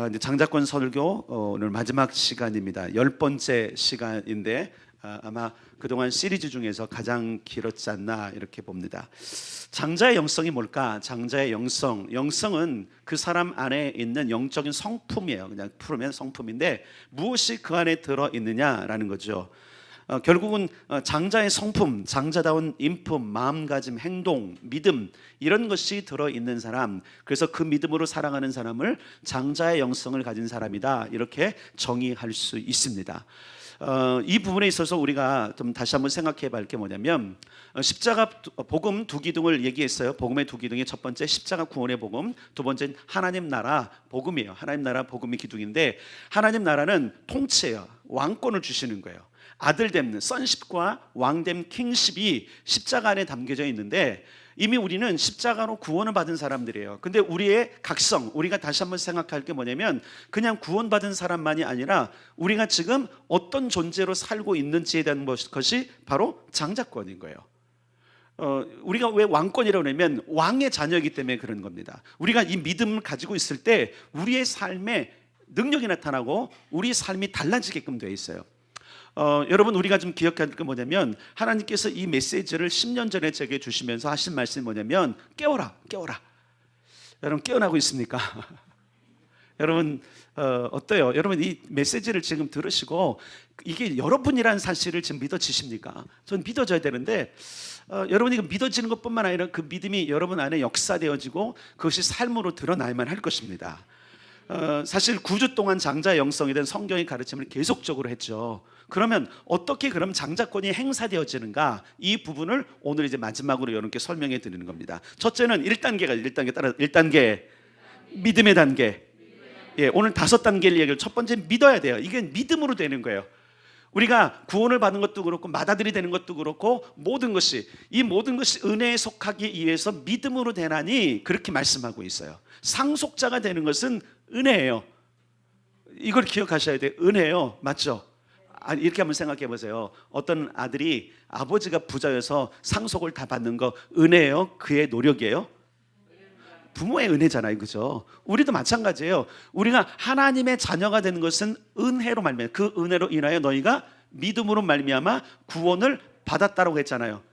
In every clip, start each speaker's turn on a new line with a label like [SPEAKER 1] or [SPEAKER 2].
[SPEAKER 1] 이제 장자권 설교 오늘 마지막 시간입니다. 10번째 시간인데 아마 그동안 시리즈 중에서 가장 길었지 않나 이렇게 봅니다. 장자의 영성이 뭘까? 장자의 영성은 그 사람 안에 있는 영적인 성품이에요. 그냥 풀으면 성품인데 무엇이 그 안에 들어있느냐라는 거죠. 결국은 장자의 성품, 장자다운 인품, 마음가짐, 행동, 믿음 이런 것이 들어있는 사람, 그래서 그 믿음으로 살아가는 사람을 장자의 영성을 가진 사람이다 이렇게 정의할 수 있습니다. 이 부분에 있어서 우리가 좀 다시 한번 생각해 볼 게 뭐냐면 십자가 복음 두 기둥을 얘기했어요. 복음의 두 기둥이 첫 번째 십자가 구원의 복음, 두 번째는 하나님 나라 복음이에요. 하나님 나라 복음의 기둥인데 하나님 나라는 통치예요. 왕권을 주시는 거예요. 아들됨, 선십과 왕됨, 킹십이 십자가 안에 담겨져 있는데 이미 우리는 십자가로 구원을 받은 사람들이에요. 근데 우리의 각성, 우리가 다시 한번 생각할 게 뭐냐면 그냥 구원받은 사람만이 아니라 우리가 지금 어떤 존재로 살고 있는지에 대한 것이 바로 장자권인 거예요. 우리가 왜 왕권이라고 하냐면 왕의 자녀이기 때문에 그런 겁니다. 우리가 이 믿음을 가지고 있을 때 우리의 삶에 능력이 나타나고 우리 삶이 달라지게끔 되어 있어요. 여러분 우리가 좀 기억할 게 뭐냐면 하나님께서 이 메시지를 10년 전에 제게 주시면서 하신 말씀이 뭐냐면 깨어라. 여러분 깨어나고 있습니까? 여러분 어때요? 여러분 이 메시지를 지금 들으시고 이게 여러분이라는 사실을 지금 믿어지십니까? 전 믿어져야 되는데 여러분이 믿어지는 것뿐만 아니라 그 믿음이 여러분 안에 역사되어지고 그것이 삶으로 드러나야만 할 것입니다. 사실 9주 동안 장자의 영성에 대한 성경의 가르침을 계속적으로 했죠. 그러면 어떻게 그럼 장자권이 행사되어지는가? 이 부분을 오늘 이제 마지막으로 여러분께 설명해 드리는 겁니다. 첫째는 1단계 믿음의 단계. 예, 오늘 5단계를 얘기를 첫 번째 믿어야 돼요. 이게 믿음으로 되는 거예요. 우리가 구원을 받는 것도 그렇고 맏아들이 되는 것도 그렇고 모든 것이 은혜에 속하기 위해서 믿음으로 되나니 그렇게 말씀하고 있어요. 상속자가 되는 것은 은혜예요. 이걸 기억하셔야 돼요. 은혜예요. 맞죠? 이렇게 한번 생각해 보세요. 어떤 아들이 아버지가 부자여서 상속을 다 받는 거 은혜예요? 그의 노력이에요? 부모의 은혜잖아요. 그죠? 우리도 마찬가지예요. 우리가 하나님의 자녀가 되는 것은 은혜로 말미암아 그 은혜로 인하여 너희가 믿음으로 말미암아 구원을 받았다라고 했잖아요.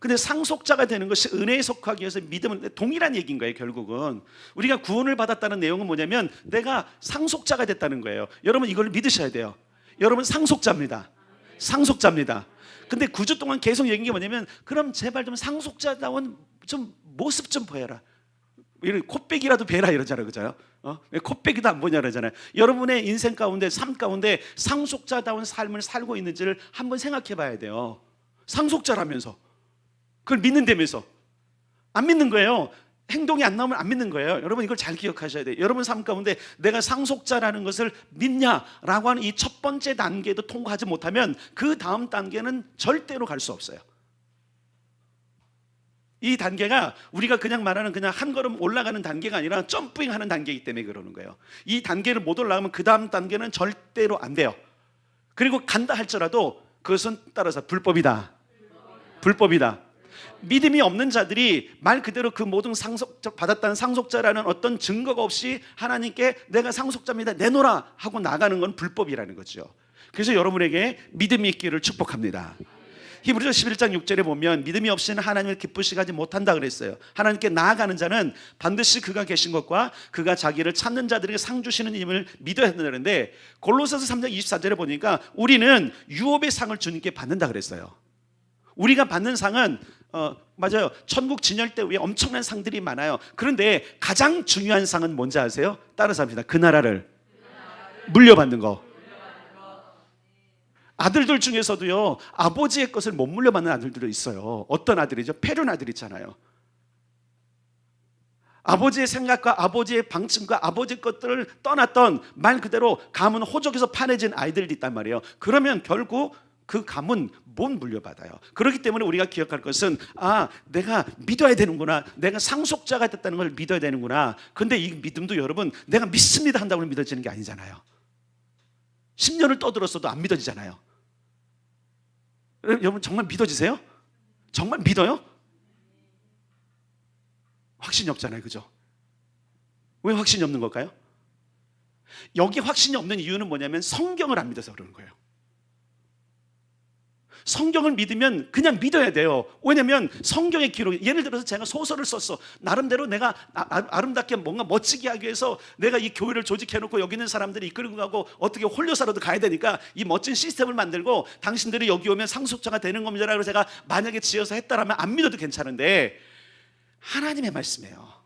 [SPEAKER 1] 근데 상속자가 되는 것이 은혜에 속하기 위해서 믿음은 동일한 얘기인 거예요. 결국은 우리가 구원을 받았다는 내용은 뭐냐면 내가 상속자가 됐다는 거예요. 여러분 이걸 믿으셔야 돼요. 여러분 상속자입니다. 근데 9주 동안 계속 얘기한 게 뭐냐면 그럼 제발 좀 상속자다운 좀 모습 좀 보여라. 코빼기라도 베라 이러잖아요. 그죠? 왜 코빼기도 안 보냐 그러잖아요. 여러분의 인생 가운데 삶 가운데 상속자다운 삶을 살고 있는지를 한번 생각해 봐야 돼요. 상속자라면서 그걸 믿는다면서 안 믿는 거예요. 행동이 안 나오면 안 믿는 거예요. 여러분 이걸 잘 기억하셔야 돼요. 여러분 삶 가운데 내가 상속자라는 것을 믿냐라고 하는 이 첫 번째 단계도 통과하지 못하면 그 다음 단계는 절대로 갈 수 없어요. 이 단계가 우리가 그냥 말하는 그냥 한 걸음 올라가는 단계가 아니라 점핑하는 단계이기 때문에 그러는 거예요. 이 단계를 못 올라가면 그 다음 단계는 절대로 안 돼요. 그리고 간다 할지라도 그것은 따라서 불법이다. 믿음이 없는 자들이 말 그대로 그 모든 받았다는 상속자라는 어떤 증거가 없이 하나님께 내가 상속자입니다 내놓으라 하고 나가는 건 불법이라는 거죠. 그래서 여러분에게 믿음이 있기를 축복합니다. 히브리서 11장 6절에 보면 믿음이 없이는 하나님을 기쁘시게 하지 못한다 그랬어요. 하나님께 나아가는 자는 반드시 그가 계신 것과 그가 자기를 찾는 자들에게 상 주시는 힘을 믿어야 한다는데 골로새서 3장 24절에 보니까 우리는 유업의 상을 주님께 받는다 그랬어요. 우리가 받는 상은 맞아요. 천국 진열 때 위에 엄청난 상들이 많아요. 그런데 가장 중요한 상은 뭔지 아세요? 따라서 합니다. 그 나라를 물려받는 거. 아들들 중에서도요 아버지의 것을 못 물려받는 아들들도 있어요. 어떤 아들이죠? 패륜 아들 있잖아요. 아버지의 생각과 아버지의 방침과 아버지의 것들을 떠났던 말 그대로 가문 호적에서 파내진 아이들이 있단 말이에요. 그러면 결국 그 가문 못 물려받아요. 그렇기 때문에 우리가 기억할 것은 내가 믿어야 되는구나. 내가 상속자가 됐다는 걸 믿어야 되는구나. 근데 이 믿음도 여러분 내가 믿습니다 한다고 믿어지는 게 아니잖아요. 10년을 떠들었어도 안 믿어지잖아요. 여러분 정말 믿어지세요? 정말 믿어요? 확신이 없잖아요. 그죠? 왜 확신이 없는 걸까요? 여기 확신이 없는 이유는 뭐냐면 성경을 안 믿어서 그러는 거예요. 성경을 믿으면 그냥 믿어야 돼요. 왜냐면 성경의 기록, 예를 들어서 제가 소설을 썼어. 나름대로 내가 아름답게 뭔가 멋지게 하기 위해서 내가 이 교회를 조직해놓고 여기 있는 사람들이 이끌고 가고 어떻게 홀려서라도 가야 되니까 이 멋진 시스템을 만들고 당신들이 여기 오면 상속자가 되는 겁니다 라고 제가 만약에 지어서 했다라면 안 믿어도 괜찮은데, 하나님의 말씀이에요.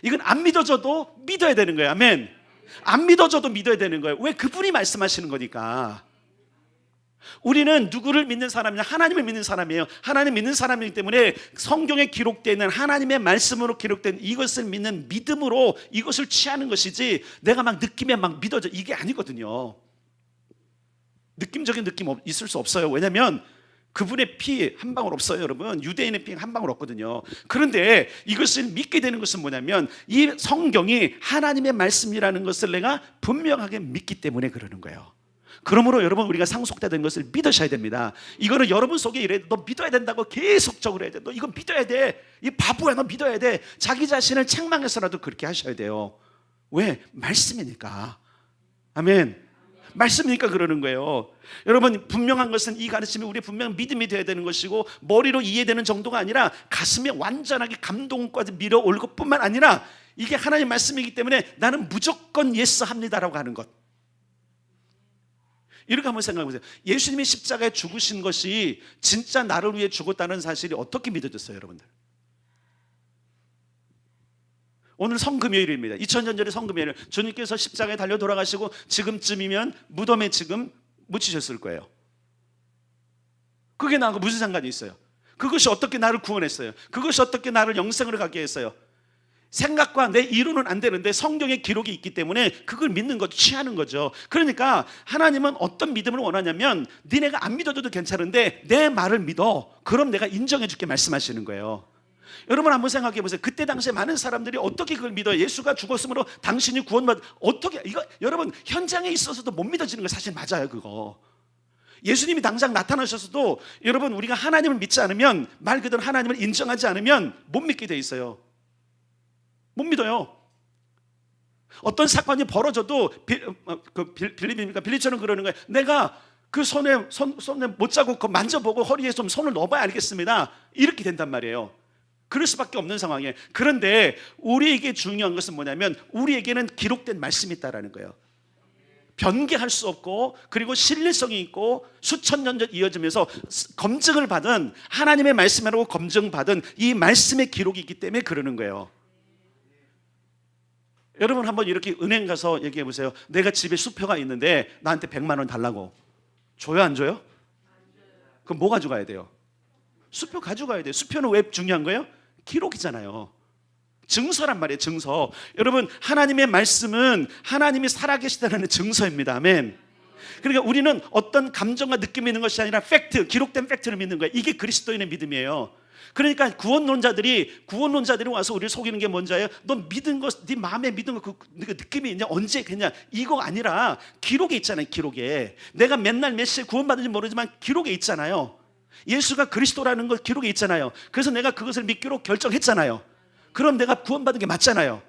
[SPEAKER 1] 이건 안 믿어져도 믿어야 되는 거예요. 아멘. 안 믿어져도 믿어야 되는 거예요. 왜? 그분이 말씀하시는 거니까. 우리는 누구를 믿는 사람이냐? 하나님을 믿는 사람이에요. 하나님 믿는 사람이기 때문에 성경에 기록되어 있는 하나님의 말씀으로 기록된 이것을 믿는 믿음으로 이것을 취하는 것이지, 내가 막 느낌에 막 믿어져, 이게 아니거든요. 느낌적인 느낌 있을 수 없어요. 왜냐하면 그분의 피 한 방울 없어요, 여러분. 유대인의 피 한 방울 없거든요. 그런데 이것을 믿게 되는 것은 뭐냐면 이 성경이 하나님의 말씀이라는 것을 내가 분명하게 믿기 때문에 그러는 거예요. 그러므로 여러분, 우리가 상속되는 것을 믿으셔야 됩니다. 이거는 여러분 속에 이래, 너 믿어야 된다고 계속적으로 해야 돼. 너 이거 믿어야 돼. 이 바보야, 너 믿어야 돼. 자기 자신을 책망해서라도 그렇게 하셔야 돼요. 왜? 말씀이니까. 아멘. 말씀이니까 그러는 거예요. 여러분, 분명한 것은 이 가르침이 우리의 분명한 믿음이 되어야 되는 것이고, 머리로 이해되는 정도가 아니라 가슴에 완전하게 감동까지 밀어올 것뿐만 아니라 이게 하나님의 말씀이기 때문에 나는 무조건 예스 합니다라고 하는 것. 이렇게 한번 생각해 보세요. 예수님이 십자가에 죽으신 것이 진짜 나를 위해 죽었다는 사실이 어떻게 믿어졌어요, 여러분들? 오늘 성금요일입니다. 2000년 전에 성금요일, 주님께서 십자가에 달려 돌아가시고 지금쯤이면 무덤에 지금 묻히셨을 거예요. 그게 나하고 무슨 상관이 있어요? 그것이 어떻게 나를 구원했어요? 그것이 어떻게 나를 영생으로 가게 했어요? 생각과 내 이론은 안 되는데 성경의 기록이 있기 때문에 그걸 믿는 것, 취하는 거죠. 그러니까 하나님은 어떤 믿음을 원하냐면, 니네가 안 믿어도 괜찮은데 내 말을 믿어. 그럼 내가 인정해 줄게 말씀하시는 거예요. 여러분 한번 생각해 보세요. 그때 당시에 많은 사람들이 어떻게 그걸 믿어요? 예수가 죽었으므로 당신이 구원받, 어떻게, 이거 여러분 현장에 있어서도 못 믿어지는 거 사실 맞아요. 그거 예수님이 당장 나타나셨어도 여러분, 우리가 하나님을 믿지 않으면, 말 그대로 하나님을 인정하지 않으면 못 믿게 돼 있어요. 못 믿어요. 어떤 사건이 벌어져도 빌립처럼 그러는 거예요. 내가 그 손에 못 자고 만져보고 허리에 좀 손을 넣어봐야 알겠습니다. 이렇게 된단 말이에요. 그럴 수밖에 없는 상황이에요. 그런데 우리에게 중요한 것은 뭐냐면, 우리에게는 기록된 말씀이 있다라는 거예요. 변개할 수 없고, 그리고 신뢰성이 있고 수천 년 이어지면서 검증을 받은, 하나님의 말씀이라고 검증받은 이 말씀의 기록이 있기 때문에 그러는 거예요. 여러분 한번 이렇게 은행 가서 얘기해 보세요. 내가 집에 수표가 있는데 나한테 100만 원 달라고. 줘요, 안 줘요? 그럼 뭐 가져가야 돼요? 수표 가져가야 돼요. 수표는 왜 중요한 거예요? 기록이잖아요. 증서란 말이에요, 증서. 여러분, 하나님의 말씀은 하나님이 살아계시다는 증서입니다. 아멘. 그러니까 우리는 어떤 감정과 느낌이 있는 것이 아니라 팩트, 기록된 팩트를 믿는 거예요. 이게 그리스도인의 믿음이에요. 그러니까 구원론자들이 와서 우리를 속이는 게 뭔지 알아요? 너 믿은 것, 네 마음에 믿은 거, 그 느낌이 있냐, 언제 그냥, 이거 아니라 기록에 있잖아요. 기록에 내가 맨날 몇 시에 구원받은지 모르지만 기록에 있잖아요. 예수가 그리스도라는 것 기록에 있잖아요. 그래서 내가 그것을 믿기로 결정했잖아요. 그럼 내가 구원받은 게 맞잖아요.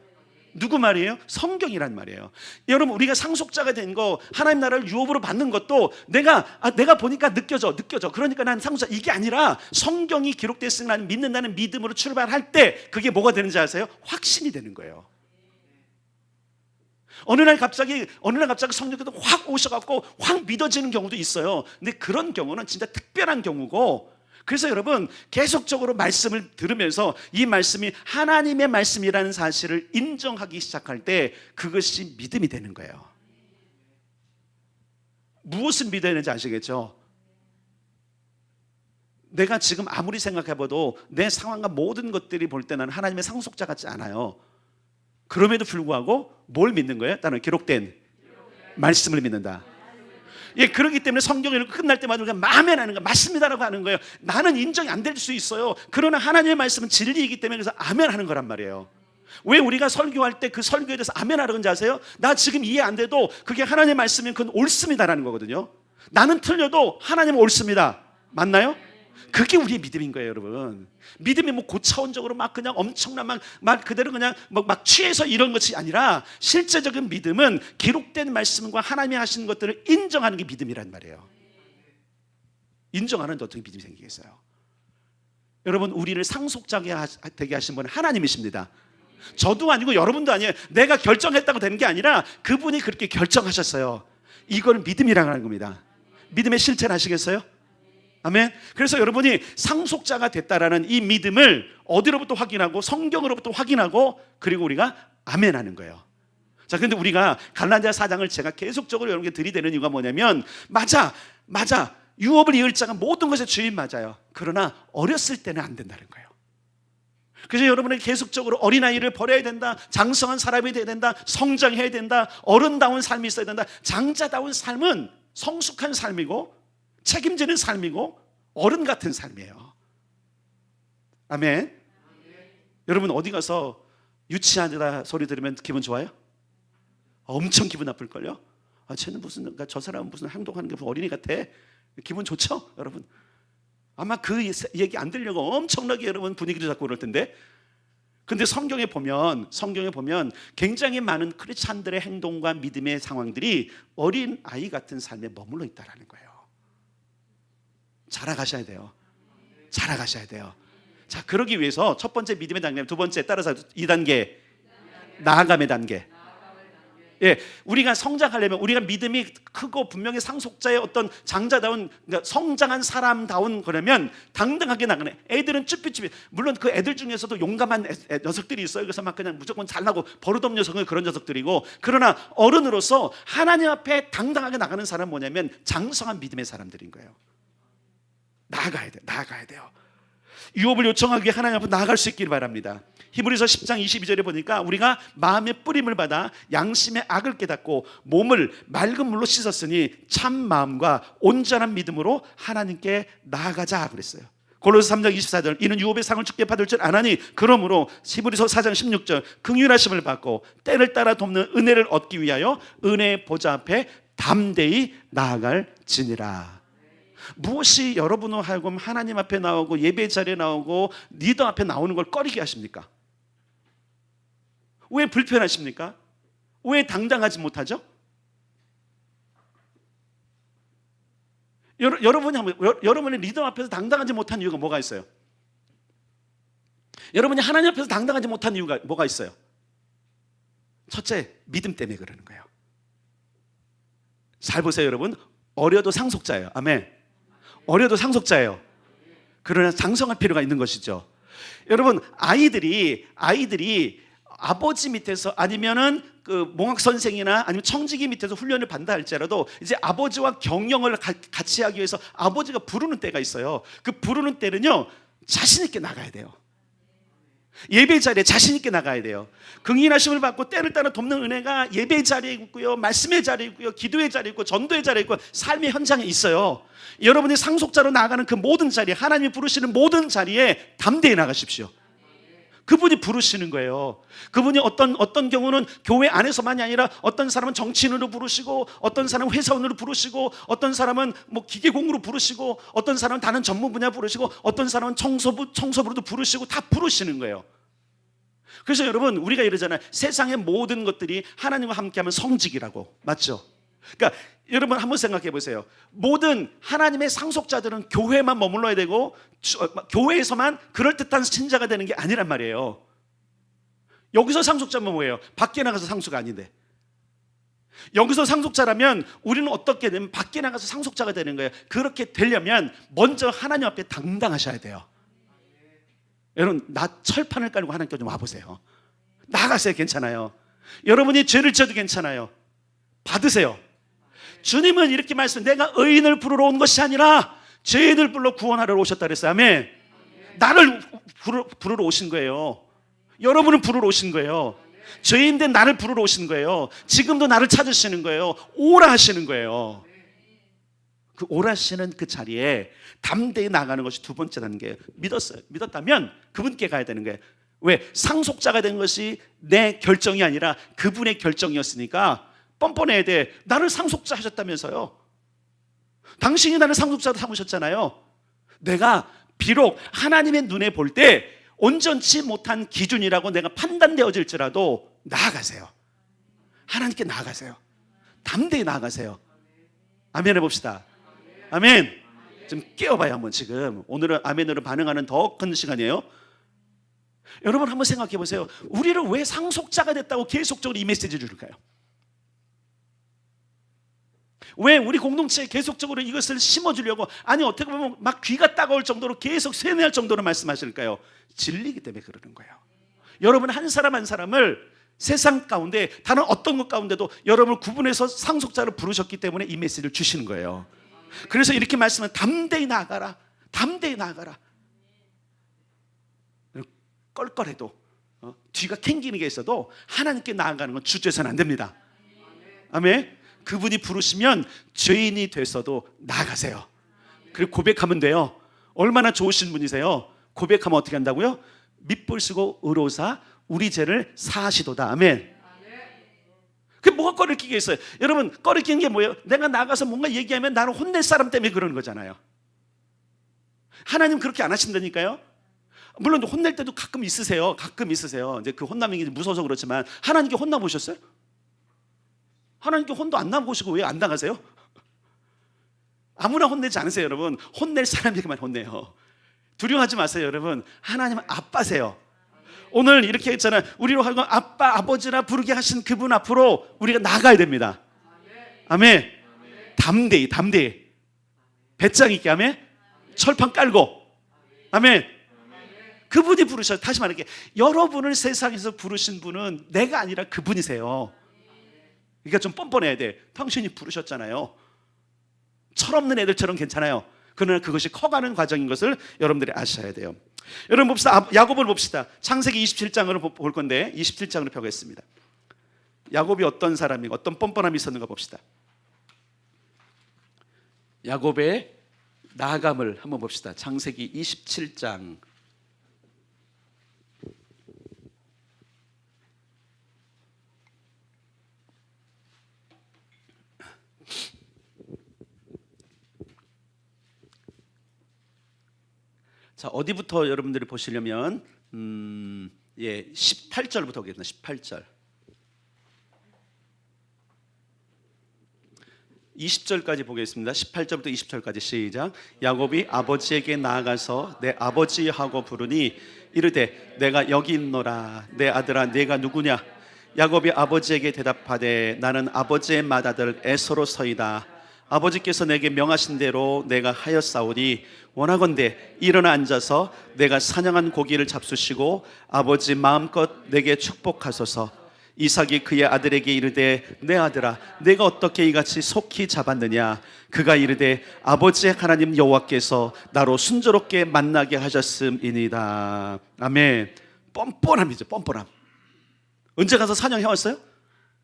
[SPEAKER 1] 누구 말이에요? 성경이란 말이에요. 여러분, 우리가 상속자가 된 거, 하나님 나라를 유업으로 받는 것도 내가 보니까 느껴져. 그러니까 나는 상속자, 이게 아니라 성경이 기록됐으니 나는 믿는다는 믿음으로 출발할 때 그게 뭐가 되는지 아세요? 확신이 되는 거예요. 어느 날 갑자기 성령께서 확 오셔갖고 확 믿어지는 경우도 있어요. 근데 그런 경우는 진짜 특별한 경우고, 그래서 여러분 계속적으로 말씀을 들으면서 이 말씀이 하나님의 말씀이라는 사실을 인정하기 시작할 때 그것이 믿음이 되는 거예요. 무엇을 믿어야 되는지 아시겠죠? 내가 지금 아무리 생각해봐도 내 상황과 모든 것들이 볼 때 나는 하나님의 상속자 같지 않아요. 그럼에도 불구하고 뭘 믿는 거예요? 나는 기록된 말씀을 믿는다. 예, 그렇기 때문에 성경을 끝날 때마다 우리가 마음에 나는 거 맞습니다라고 하는 거예요. 나는 인정이 안 될 수 있어요. 그러나 하나님의 말씀은 진리이기 때문에 그래서 아멘 하는 거란 말이에요. 왜 우리가 설교할 때 그 설교에 대해서 아멘 하는 건지 아세요? 나 지금 이해 안 돼도 그게 하나님의 말씀이면 그건 옳습니다라는 거거든요. 나는 틀려도 하나님은 옳습니다. 맞나요? 그게 우리의 믿음인 거예요, 여러분. 믿음이 뭐 고차원적으로 막 그냥 엄청난 막 그대로 그냥 막 취해서 이런 것이 아니라 실제적인 믿음은 기록된 말씀과 하나님이 하시는 것들을 인정하는 게 믿음이란 말이에요. 인정하는데 어떻게 믿음이 생기겠어요? 여러분, 우리를 상속자게 되게 하신 분은 하나님이십니다. 저도 아니고 여러분도 아니에요. 내가 결정했다고 되는 게 아니라 그분이 그렇게 결정하셨어요. 이걸 믿음이라고 하는 겁니다. 믿음의 실체를 아시겠어요? 아멘. 그래서 여러분이 상속자가 됐다라는 이 믿음을 어디로부터 확인하고 성경으로부터 확인하고 그리고 우리가 아멘하는 거예요. 자, 근데 우리가 갈라디아 4장을 제가 계속적으로 여러분께 들이대는 이유가 뭐냐면 맞아. 유업을 이을 자가 모든 것의 주인 맞아요. 그러나 어렸을 때는 안 된다는 거예요. 그래서 여러분은 계속적으로 어린아이를 버려야 된다, 장성한 사람이 돼야 된다, 성장해야 된다, 어른다운 삶이 있어야 된다. 장자다운 삶은 성숙한 삶이고 책임지는 삶이고 어른 같은 삶이에요. 아멘. 여러분 어디 가서 유치하다 소리 들으면 기분 좋아요? 엄청 기분 나쁠걸요? 쟤는 무슨, 저 사람은 무슨 행동하는 게 어린이 같아. 기분 좋죠? 여러분 아마 그 얘기 안 들으려고 엄청나게 여러분 분위기를 잡고 그럴 텐데, 근데 성경에 보면 굉장히 많은 크리스찬들의 행동과 믿음의 상황들이 어린 아이 같은 삶에 머물러 있다라는 거예요. 자라가셔야 돼요. 자, 그러기 위해서 첫 번째 믿음의 단계, 두 번째 따라서 2단계 나아감의 단계. 예, 우리가 성장하려면 우리가 믿음이 크고 분명히 상속자의 어떤 장자다운, 그러니까 성장한 사람다운 그러면 당당하게 나가네. 애들은 쭈삣쭈삣. 물론 그 애들 중에서도 용감한 녀석들이 있어요. 그래서 막 그냥 무조건 잘나고 버릇없는 녀석은 그런 녀석들이고, 그러나 어른으로서 하나님 앞에 당당하게 나가는 사람은 뭐냐면 장성한 믿음의 사람들인 거예요. 나아가야 돼요. 유업을 요청하기 위해 하나님 앞에 나아갈 수 있기를 바랍니다. 히브리서 10장 22절에 보니까 우리가 마음의 뿌림을 받아 양심의 악을 깨닫고 몸을 맑은 물로 씻었으니 참 마음과 온전한 믿음으로 하나님께 나아가자 그랬어요. 골로새 3장 24절 이는 유업의 상을 죽게 받을 줄 아나니 그러므로 히브리서 4장 16절 긍휼하심을 받고 때를 따라 돕는 은혜를 얻기 위하여 은혜의 보좌 앞에 담대히 나아갈지니라. 무엇이 여러분을 하여금 하나님 앞에 나오고 예배 자리에 나오고 리더 앞에 나오는 걸 꺼리게 하십니까? 왜 불편하십니까? 왜 당당하지 못하죠? 여러분이 리더 앞에서 당당하지 못한 이유가 뭐가 있어요? 여러분이 하나님 앞에서 당당하지 못한 이유가 뭐가 있어요? 첫째, 믿음 때문에 그러는 거예요. 잘 보세요, 여러분. 어려도 상속자예요. 아멘. 어려도 상속자예요. 그러나 장성할 필요가 있는 것이죠. 여러분, 아이들이 아버지 밑에서 아니면은 그 몽학 선생이나 아니면 청지기 밑에서 훈련을 받는다 할지라도 이제 아버지와 경영을 같이 하기 위해서 아버지가 부르는 때가 있어요. 그 부르는 때는요, 자신 있게 나가야 돼요. 예배 자리에 자신 있게 나가야 돼요. 긍휼하심을 받고 때를 따라 돕는 은혜가 예배 자리에 있고요, 말씀의 자리에 있고요, 기도의 자리에 있고, 전도의 자리에 있고, 삶의 현장에 있어요. 여러분이 상속자로 나가는 그 모든 자리에, 하나님이 부르시는 모든 자리에 담대히 나가십시오. 그분이 부르시는 거예요. 그분이 어떤 경우는 교회 안에서만이 아니라 어떤 사람은 정치인으로 부르시고, 어떤 사람은 회사원으로 부르시고, 어떤 사람은 뭐 기계공으로 부르시고, 어떤 사람은 다른 전문 분야 부르시고, 어떤 사람은 청소부로도 부르시고, 다 부르시는 거예요. 그래서 여러분, 우리가 이러잖아요. 세상의 모든 것들이 하나님과 함께하면 성직이라고. 맞죠? 그러니까 여러분 한번 생각해 보세요. 모든 하나님의 상속자들은 교회만 머물러야 되고 교회에서만 그럴듯한 신자가 되는 게 아니란 말이에요. 여기서 상속자면 뭐예요? 밖에 나가서 상속가 아닌데. 여기서 상속자라면 우리는 어떻게 되면 밖에 나가서 상속자가 되는 거예요. 그렇게 되려면 먼저 하나님 앞에 당당하셔야 돼요. 여러분, 나 철판을 깔고 하나님께 좀 와보세요. 나가세요. 괜찮아요. 여러분이 죄를 지어도 괜찮아요. 받으세요. 주님은 이렇게 내가 의인을 부르러 온 것이 아니라 죄인을 불러 구원하러 오셨다 그랬어요. 아멘. 나를 부르러 오신 거예요. 여러분을 부르러 오신 거예요. 죄인된 나를 부르러 오신 거예요. 지금도 나를 찾으시는 거예요. 오라 하시는 거예요. 그 오라 하시는 그 자리에 담대히 나가는 것이 두 번째 단계예요. 믿었다면 그분께 가야 되는 거예요. 왜? 상속자가 된 것이 내 결정이 아니라 그분의 결정이었으니까 뻔뻔해야 돼. 나를 상속자 하셨다면서요. 당신이 나를 상속자로 삼으셨잖아요. 내가 비록 하나님의 눈에 볼 때 온전치 못한 기준이라고 내가 판단되어질지라도 나아가세요. 하나님께 나아가세요. 담대히 나아가세요. 아멘 해봅시다. 아멘. 좀 깨워봐요 한번. 지금 오늘은 아멘으로 반응하는 더 큰 시간이에요. 여러분 한번 생각해 보세요. 우리를 왜 상속자가 됐다고 계속적으로 이 메시지를 줄까요? 왜 우리 공동체에 계속적으로 이것을 심어주려고, 아니 어떻게 보면 막 귀가 따가울 정도로 계속 세뇌할 정도로 말씀하실까요? 진리이기 때문에 그러는 거예요. 여러분 한 사람 한 사람을 세상 가운데 다른 어떤 것 가운데도 여러분을 구분해서 상속자로 부르셨기 때문에 이 메시지를 주시는 거예요. 그래서 이렇게 말씀은 담대히 나아가라. 담대히 나아가라. 껄껄해도 뒤가 캥기는 게 있어도 하나님께 나아가는 건 주저해서는 안 됩니다. 아멘. 그분이 부르시면 죄인이 됐어도 나아가세요. 그리고 고백하면 돼요. 얼마나 좋으신 분이세요. 고백하면 어떻게 한다고요? 밑불쓰고 의로사 우리 죄를 사하시도다. 아멘. 그게 뭐가 꺼리끼게 있어요? 여러분 꺼리끼는 게 뭐예요? 내가 나가서 뭔가 얘기하면 나를 혼낼 사람 때문에 그러는 거잖아요. 하나님 그렇게 안 하신다니까요. 물론 혼낼 때도 가끔 있으세요. 가끔 있으세요. 이제 그 혼남이 무서워서 그렇지만 하나님께 혼나 보셨어요? 하나님께 혼도 안 나보시고 왜 안 나가세요? 아무나 혼내지 않으세요. 여러분 혼낼 사람에게만 혼내요. 두려워하지 마세요. 여러분 하나님은 아빠세요. 오늘 이렇게 했잖아요. 우리로 하여금 아빠 아버지라 부르게 하신 그분 앞으로 우리가 나가야 됩니다. 아멘. 담대히 담대히 배짱 있게. 아멘. 철판 깔고. 아멘. 그분이 부르셔요. 다시 말할게, 여러분을 세상에서 부르신 분은 내가 아니라 그분이세요. 그러니까 좀 뻔뻔해야 돼. 당신이 부르셨잖아요. 철없는 애들처럼 괜찮아요. 그러나 그것이 커가는 과정인 것을 여러분들이 아셔야 돼요. 여러분 봅시다. 야곱을 봅시다. 창세기 27장으로 볼 건데 27장으로 펴겠습니다. 야곱이 어떤 사람인가, 어떤 뻔뻔함이 있었는가 봅시다. 야곱의 나아감을 한번 봅시다. 창세기 27장. 자, 어디부터 여러분들이 보시려면 18절부터 보겠습니다. 18절. 20절까지 보겠습니다. 18절부터 20절까지 시작. 야곱이 아버지에게 나아가서 내 아버지하고 부르니 이르되 내가 여기 있노라. 내 아들아 네가 누구냐? 야곱이 아버지에게 대답하되 나는 아버지의 맏아들 에서로서이다. 아버지께서 내게 명하신 대로 내가 하였사오니 원하건대 일어나 앉아서 내가 사냥한 고기를 잡수시고 아버지 마음껏 내게 축복하소서. 이삭이 그의 아들에게 이르되 내 아들아 내가 어떻게 이같이 속히 잡았느냐? 그가 이르되 아버지의 하나님 여호와께서 나로 순조롭게 만나게 하셨음이니이다. 아멘. 뻔뻔함이죠. 뻔뻔함. 언제 가서 사냥해왔어요?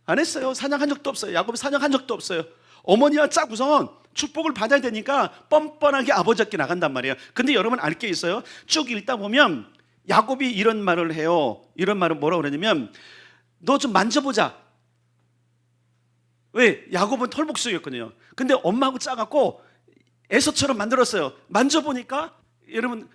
[SPEAKER 1] 안 했어요. 사냥한 적도 없어요. 야곱이 사냥한 적도 없어요. 어머니와 짝우선 축복을 받아야 되니까 뻔뻔하게 아버지께 나간단 말이에요. 근데 여러분 알 게 있어요. 쭉 읽다 보면 야곱이 이런 말을 해요. 이런 말을 뭐라고 그러냐면 너 좀 만져보자. 왜? 야곱은 털복숭이였거든요. 근데 엄마하고 짜갖고 에서처럼 만들었어요. 만져보니까 여러분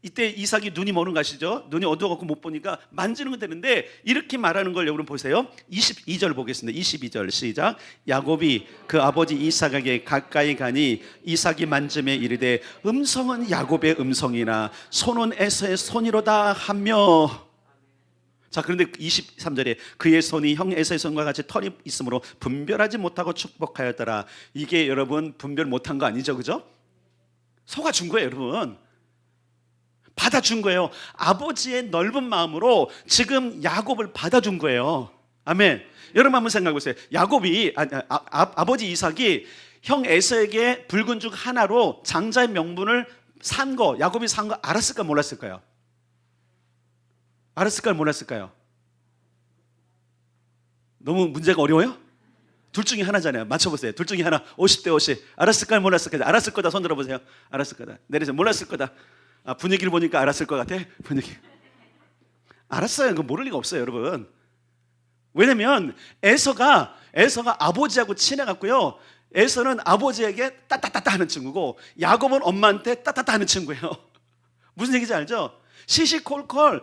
[SPEAKER 1] 이때 이삭이 눈이 머는 거 아시죠? 눈이 어두워갖고 못 보니까 만지는 건 되는데 이렇게 말하는 걸 여러분 보세요. 22절 보겠습니다. 22절 시작. 야곱이 그 아버지 이삭에게 가까이 가니 이삭이 만짐에 이르되 음성은 야곱의 음성이나 손은 에서의 손이로다 하며. 자, 그런데 23절에 그의 손이 형 에서의 손과 같이 털이 있으므로 분별하지 못하고 축복하였더라. 이게 여러분 분별 못한 거 아니죠? 그죠? 속아준 거예요. 여러분 받아준 거예요. 아버지의 넓은 마음으로 지금 야곱을 받아준 거예요. 아멘. 여러분 한번 생각해 보세요. 야곱이 아버지 이삭이 형 에서에게 붉은 죽 하나로 장자의 명분을 산 거, 야곱이 산 거 알았을까 몰랐을까요? 알았을까요 몰랐을까요? 너무 문제가 어려워요? 둘 중에 하나잖아요. 맞춰보세요. 둘 중에 하나. 50대 50. 알았을까요 몰랐을까요? 알았을 거다. 손 들어보세요. 알았을 거다. 내리세요. 몰랐을 거다. 분위기를 보니까 알았을 것 같아. 분위기. 알았어요. 그거 모를 리가 없어요, 여러분. 왜냐면 에서가 아버지하고 친해갖고요. 에서는 아버지에게 따따따따 하는 친구고 야곱은 엄마한테 따따따 하는 친구예요. 무슨 얘기인지 알죠? 시시콜콜.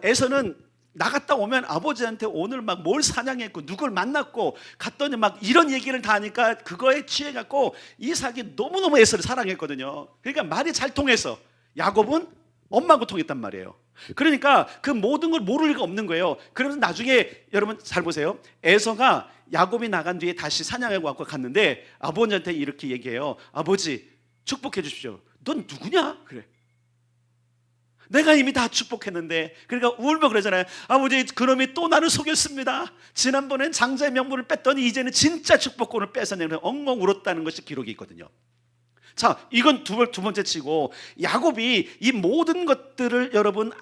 [SPEAKER 1] 에서는 나갔다 오면 아버지한테 오늘 막 뭘 사냥했고 누굴 만났고 갔더니 막 이런 얘기를 다 하니까 그거에 취해갖고 이삭이 너무너무 에서를 사랑했거든요. 그러니까 말이 잘 통해서 야곱은 엄마하고 통했단 말이에요. 그러니까 그 모든 걸 모를 리가 없는 거예요. 그러면서 나중에 여러분 잘 보세요. 에서가 야곱이 나간 뒤에 다시 사냥하고 갖고 갔는데 아버지한테 이렇게 얘기해요. 아버지 축복해 주십시오. 넌 누구냐? 그래. 내가 이미 다 축복했는데. 그러니까 울며 그러잖아요. 아버지 그놈이 또 나를 속였습니다. 지난번엔 장자의 명분을 뺐더니 이제는 진짜 축복권을 뺏어내는 엉엉 울었다는 것이 기록이 있거든요. 자, 이건 두 번째 치고 야곱이 이 모든 것들을 여러분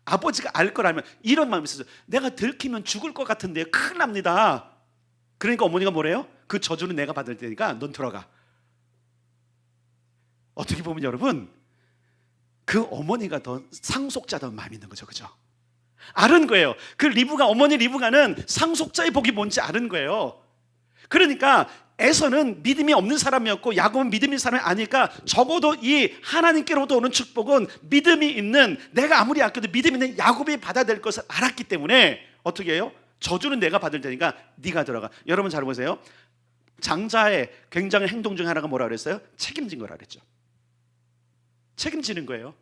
[SPEAKER 1] 아버지가 알 거라면 이런 마음이 있었어요. 내가 들키면 죽을 것 같은데 큰일 납니다. 그러니까 어머니가 뭐래요? 그 저주는 내가 받을 테니까 넌 들어가. 어떻게 보면 여러분 그 어머니가 더 상속자다운 마음이 있는 거죠. 그죠? 아는 거예요. 그 리브가, 어머니 리브가는 상속자의 복이 뭔지 아는 거예요. 그러니까 에서는 믿음이 없는 사람이었고 야곱은 믿음이 있는 사람이 아니까 적어도 이 하나님께로부터 오는 축복은 믿음이 있는, 내가 아무리 아껴도 믿음이 있는 야곱이 받아야 될 것을 알았기 때문에 어떻게 해요? 저주는 내가 받을 테니까 네가 들어가. 여러분 잘 보세요. 장자의 굉장히 행동 중 하나가 뭐라 그랬어요? 책임진 거라 그랬죠. 책임지는 거예요.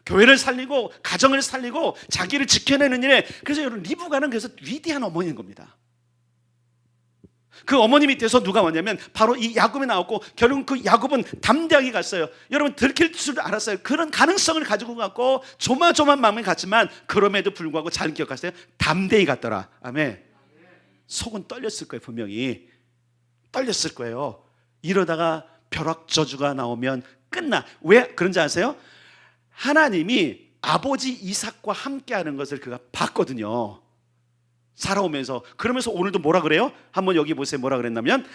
[SPEAKER 1] 교회를 살리고 가정을 살리고 자기를 지켜내는 일에. 그래서 여러분 리브가는 그래서 위대한 어머니인 겁니다. 그 어머니 밑에서 누가 왔냐면 바로 이 야곱이 나왔고 결국 그 야곱은 담대하게 갔어요. 여러분 들킬 줄 알았어요. 그런 가능성을 가지고 갔고 조마조마한 마음이 갔지만 그럼에도 불구하고 잘 기억하세요. 담대히 갔더라. 아멘. 속은 떨렸을 거예요. 분명히 떨렸을 거예요. 이러다가 벼락저주가 나오면 끝나. 왜 그런지 아세요? 하나님이 아버지 이삭과 함께하는 것을 그가 봤거든요. 살아오면서. 그러면서 오늘도 뭐라 그래요? 한번 여기 보세요. 뭐라 그랬냐면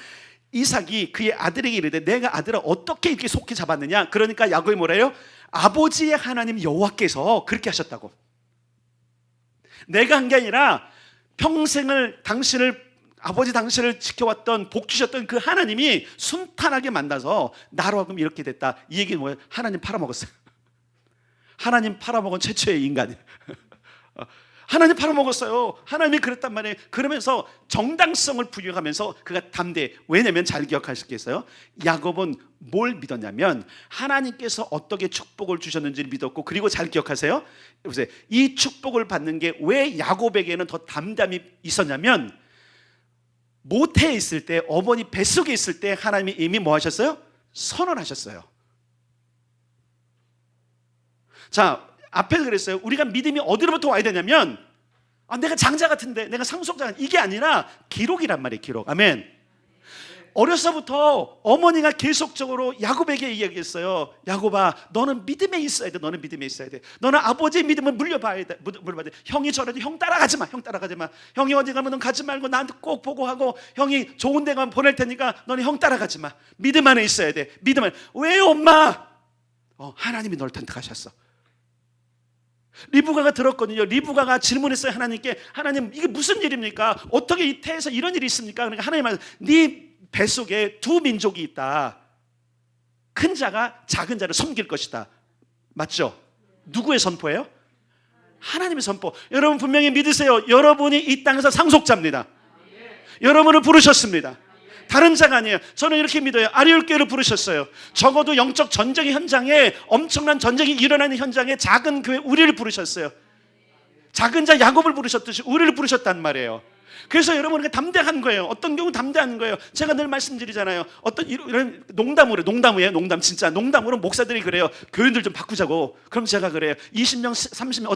[SPEAKER 1] 이삭이 그의 아들에게 이르되 내가 아들을 어떻게 이렇게 속히 잡았느냐. 그러니까 야곱이 뭐래요? 아버지의 하나님 여호와께서 그렇게 하셨다고. 내가 한 게 아니라 평생을 아버지 당신을 지켜왔던, 복 주셨던 그 하나님이 순탄하게 만나서 나로 하여금 이렇게 됐다. 이 얘기는 뭐예요? 하나님 팔아먹었어요. 하나님 팔아먹은 최초의 인간이에요. 하나님 팔아먹었어요. 하나님이 그랬단 말이에요. 그러면서 정당성을 부여하면서 그가 담대해. 왜냐면 잘 기억하시겠어요? 야곱은 뭘 믿었냐면 하나님께서 어떻게 축복을 주셨는지를 믿었고, 그리고 잘 기억하세요? 보세요. 이 축복을 받는 게 왜 야곱에게는 더 담담이 있었냐면 모태에 있을 때, 어머니 뱃속에 있을 때 하나님이 이미 뭐 하셨어요? 선언하셨어요. 자, 앞에서 그랬어요. 우리가 믿음이 어디로부터 와야 되냐면 내가 장자 같은데, 내가 상속자, 이게 아니라 기록이란 말이에요. 기록. 아멘. 어려서부터 어머니가 계속적으로 야곱에게 이야기했어요. 야곱아, 너는 믿음에 있어야 돼. 너는 믿음에 있어야 돼. 너는 아버지의 믿음을 물려봐야 돼. 물려봐야 돼. 형이 저래도 형 따라가지 마. 형 따라가지 마. 형이 어디 가면 넌 가지 말고 나한테 꼭 보고하고, 형이 좋은 데 가면 보낼 테니까 너는 형 따라가지 마. 믿음 안에 있어야 돼. 믿음 안에. 왜요 엄마? 하나님이 널 선택하셨어. 리브가가 들었거든요. 리브가가 질문했어요. 하나님께. 하나님, 이게 무슨 일입니까? 어떻게 이 태에서 이런 일이 있습니까? 그러니까 하나님 말씀, 네 뱃속에 두 민족이 있다. 큰 자가 작은 자를 섬길 것이다. 맞죠? 누구의 선포예요? 하나님의 선포. 여러분 분명히 믿으세요. 여러분이 이 땅에서 상속자입니다. 여러분을 부르셨습니다. 다른 자가 아니에요. 저는 이렇게 믿어요. 아리올교회를 부르셨어요. 적어도 영적 전쟁의 현장에, 엄청난 전쟁이 일어나는 현장에 작은 교회 우리를 부르셨어요. 작은 자 야곱을 부르셨듯이 우리를 부르셨단 말이에요. 그래서 여러분에게 담대한 거예요. 어떤 경우 담대한 거예요. 제가 늘 말씀드리잖아요. 어떤 이런 농담이에요. 농담, 진짜 농담으로 목사들이 그래요. 교인들 좀 바꾸자고. 그럼 제가 그래요. 20명, 30명,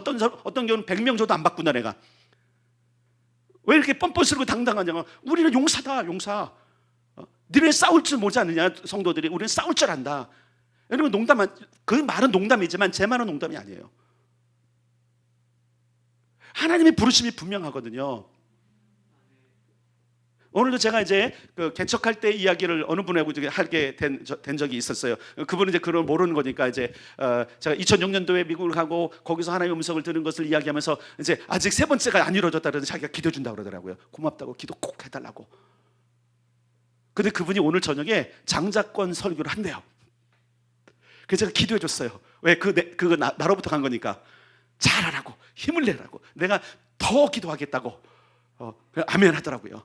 [SPEAKER 1] 어떤 경우는 100명 줘도 안 바꾼다 내가. 왜 이렇게 뻔뻔스럽고 당당하냐? 우리는 용사다, 용사. 너네 싸울 줄 모르지 않느냐, 성도들이. 우리는 싸울 줄 안다. 여러분 그 말은 농담이지만 제 말은 농담이 아니에요. 하나님의 부르심이 분명하거든요. 오늘도 제가 이제 그 개척할 때 이야기를 어느 분하고 하게 된 적이 있었어요. 그분은 이제 그걸 모르는 거니까 이제 제가 2006년도에 미국을 가고 거기서 하나님의 음성을 들은 것을 이야기하면서 이제 아직 세 번째가 안 이루어졌다 그래서 자기가 기도해 준다고 그러더라고요. 고맙다고, 기도 꼭 해달라고. 근데 그분이 오늘 저녁에 장자권 설교를 한대요. 그래서 제가 기도해 줬어요. 왜? 그거 나로부터 간 거니까. 잘하라고, 힘을 내라고, 내가 더 기도하겠다고. 아멘 하더라고요.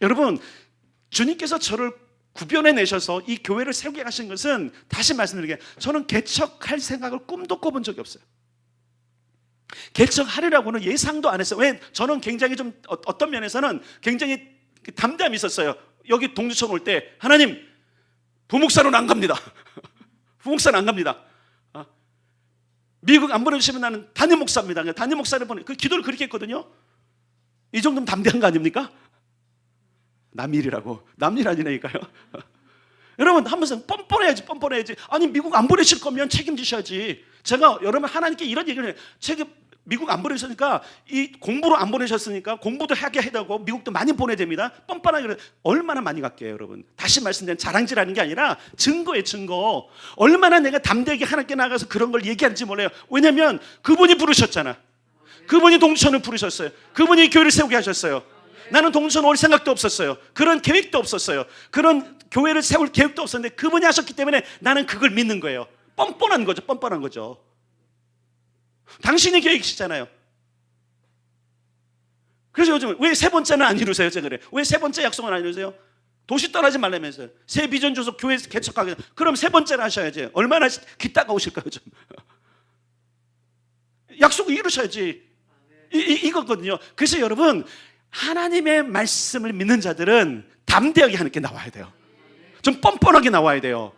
[SPEAKER 1] 여러분, 주님께서 저를 구별해 내셔서 이 교회를 세우게 하신 것은, 다시 말씀드리게, 저는 개척할 생각을 꿈도 꿔본 적이 없어요. 개척하리라고는 예상도 안 했어요. 왜? 저는 굉장히 좀 어떤 면에서는 굉장히 담대함이 있었어요. 여기 동두천 올 때, 하나님, 부목사로는 안 갑니다. 부목사는 안 갑니다. 미국 안 보내주시면 나는 담임 목사입니다. 담임 목사를 보내, 그 기도를 그렇게 했거든요. 이 정도면 담대한 거 아닙니까? 남일이라고. 남일 아니라니까요. 여러분, 한 번씩 뻔뻔해야지. 아니, 미국 안 보내실 거면 책임지셔야지. 제가 여러분 하나님께 이런 얘기를 해요. 미국 안 보내셨으니까, 이 공부로 안 보내셨으니까 공부도 하게 해다고 미국도 많이 보내야 됩니다. 뻔뻔하게 그래. 얼마나 많이 갈게요, 여러분. 다시 말씀드리면 자랑질하는 게 아니라 증거예요, 증거. 얼마나 내가 담대하게 하나님께 나가서 그런 걸 얘기하는지 몰라요. 왜냐면 그분이 부르셨잖아. 그분이 동천을 부르셨어요. 그분이 교회를 세우게 하셨어요. 나는 동천 올 생각도 없었어요. 그런 계획도 없었어요. 그런 교회를 세울 계획도 없었는데 그분이 하셨기 때문에 나는 그걸 믿는 거예요. 뻔뻔한 거죠. 당신이 계획이시잖아요. 그래서 요즘 왜 세 번째는 안 이루세요? 제가 그래. 왜 세 번째 약속은 안 이루세요? 도시 떠나지 말라면서요. 새 비전 줘서 교회 개척하게. 그럼 세 번째는 하셔야지. 얼마나 기다가 오실까요, 좀. 약속을 이루셔야지. 이거거든요. 그래서 여러분, 하나님의 말씀을 믿는 자들은 담대하게 하나님께 나와야 돼요. 좀 뻔뻔하게 나와야 돼요.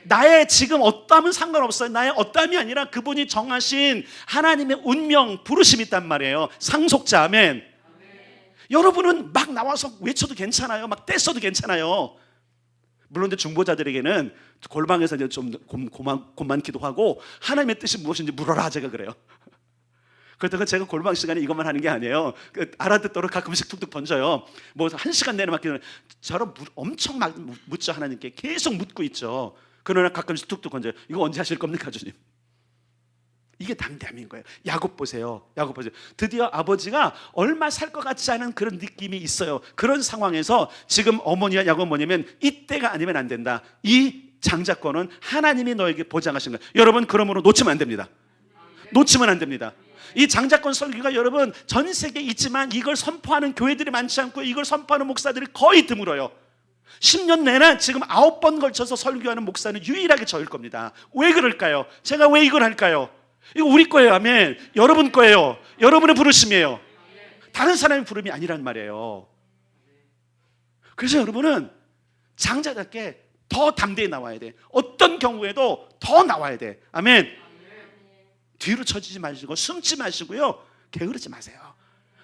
[SPEAKER 1] 나의 지금 어떠함은 상관없어요. 나의 어떠함이 아니라 그분이 정하신 하나님의 운명, 부르심이 있단 말이에요. 상속자. 아멘. 여러분은 막 나와서 외쳐도 괜찮아요. 막 떼써도 괜찮아요. 물론 이제 중보자들에게는 골방에서 이제 좀 고만 기도하고 하나님의 뜻이 무엇인지 물어라, 제가 그래요. 그렇다고 제가 골방 시간에 이것만 하는 게 아니에요. 알아듣도록 가끔씩 툭툭 던져요. 뭐 1시간 내내 막 기도는 저런 엄청 막 묻죠. 하나님께 계속 묻고 있죠. 그러나 가끔씩 툭툭 던져요. 이거 언제 하실 겁니까, 주님? 이게 담대함인 거예요. 야곱 보세요. 드디어 아버지가 얼마 살 것 같지 않은 그런 느낌이 있어요. 그런 상황에서 지금 어머니와 야곱 뭐냐면, 이때가 아니면 안 된다. 이 장자권은 하나님이 너에게 보장하신 거예요. 여러분, 그러므로 놓치면 안 됩니다. 놓치면 안 됩니다. 이 장자권 설교가 여러분 전 세계에 있지만 이걸 선포하는 교회들이 많지 않고 이걸 선포하는 목사들이 거의 드물어요. 10년 내내 지금 9번 걸쳐서 설교하는 목사는 유일하게 저일 겁니다. 왜 그럴까요? 제가 왜 이걸 할까요? 이거 우리 거예요. 아멘. 여러분 거예요. 여러분의 부르심이에요. 다른 사람의 부름이 아니란 말이에요. 그래서 여러분은 장자답게 더 담대히 나와야 돼. 어떤 경우에도 더 나와야 돼. 아멘. 뒤로 처지지 마시고 숨지 마시고요. 게으르지 마세요.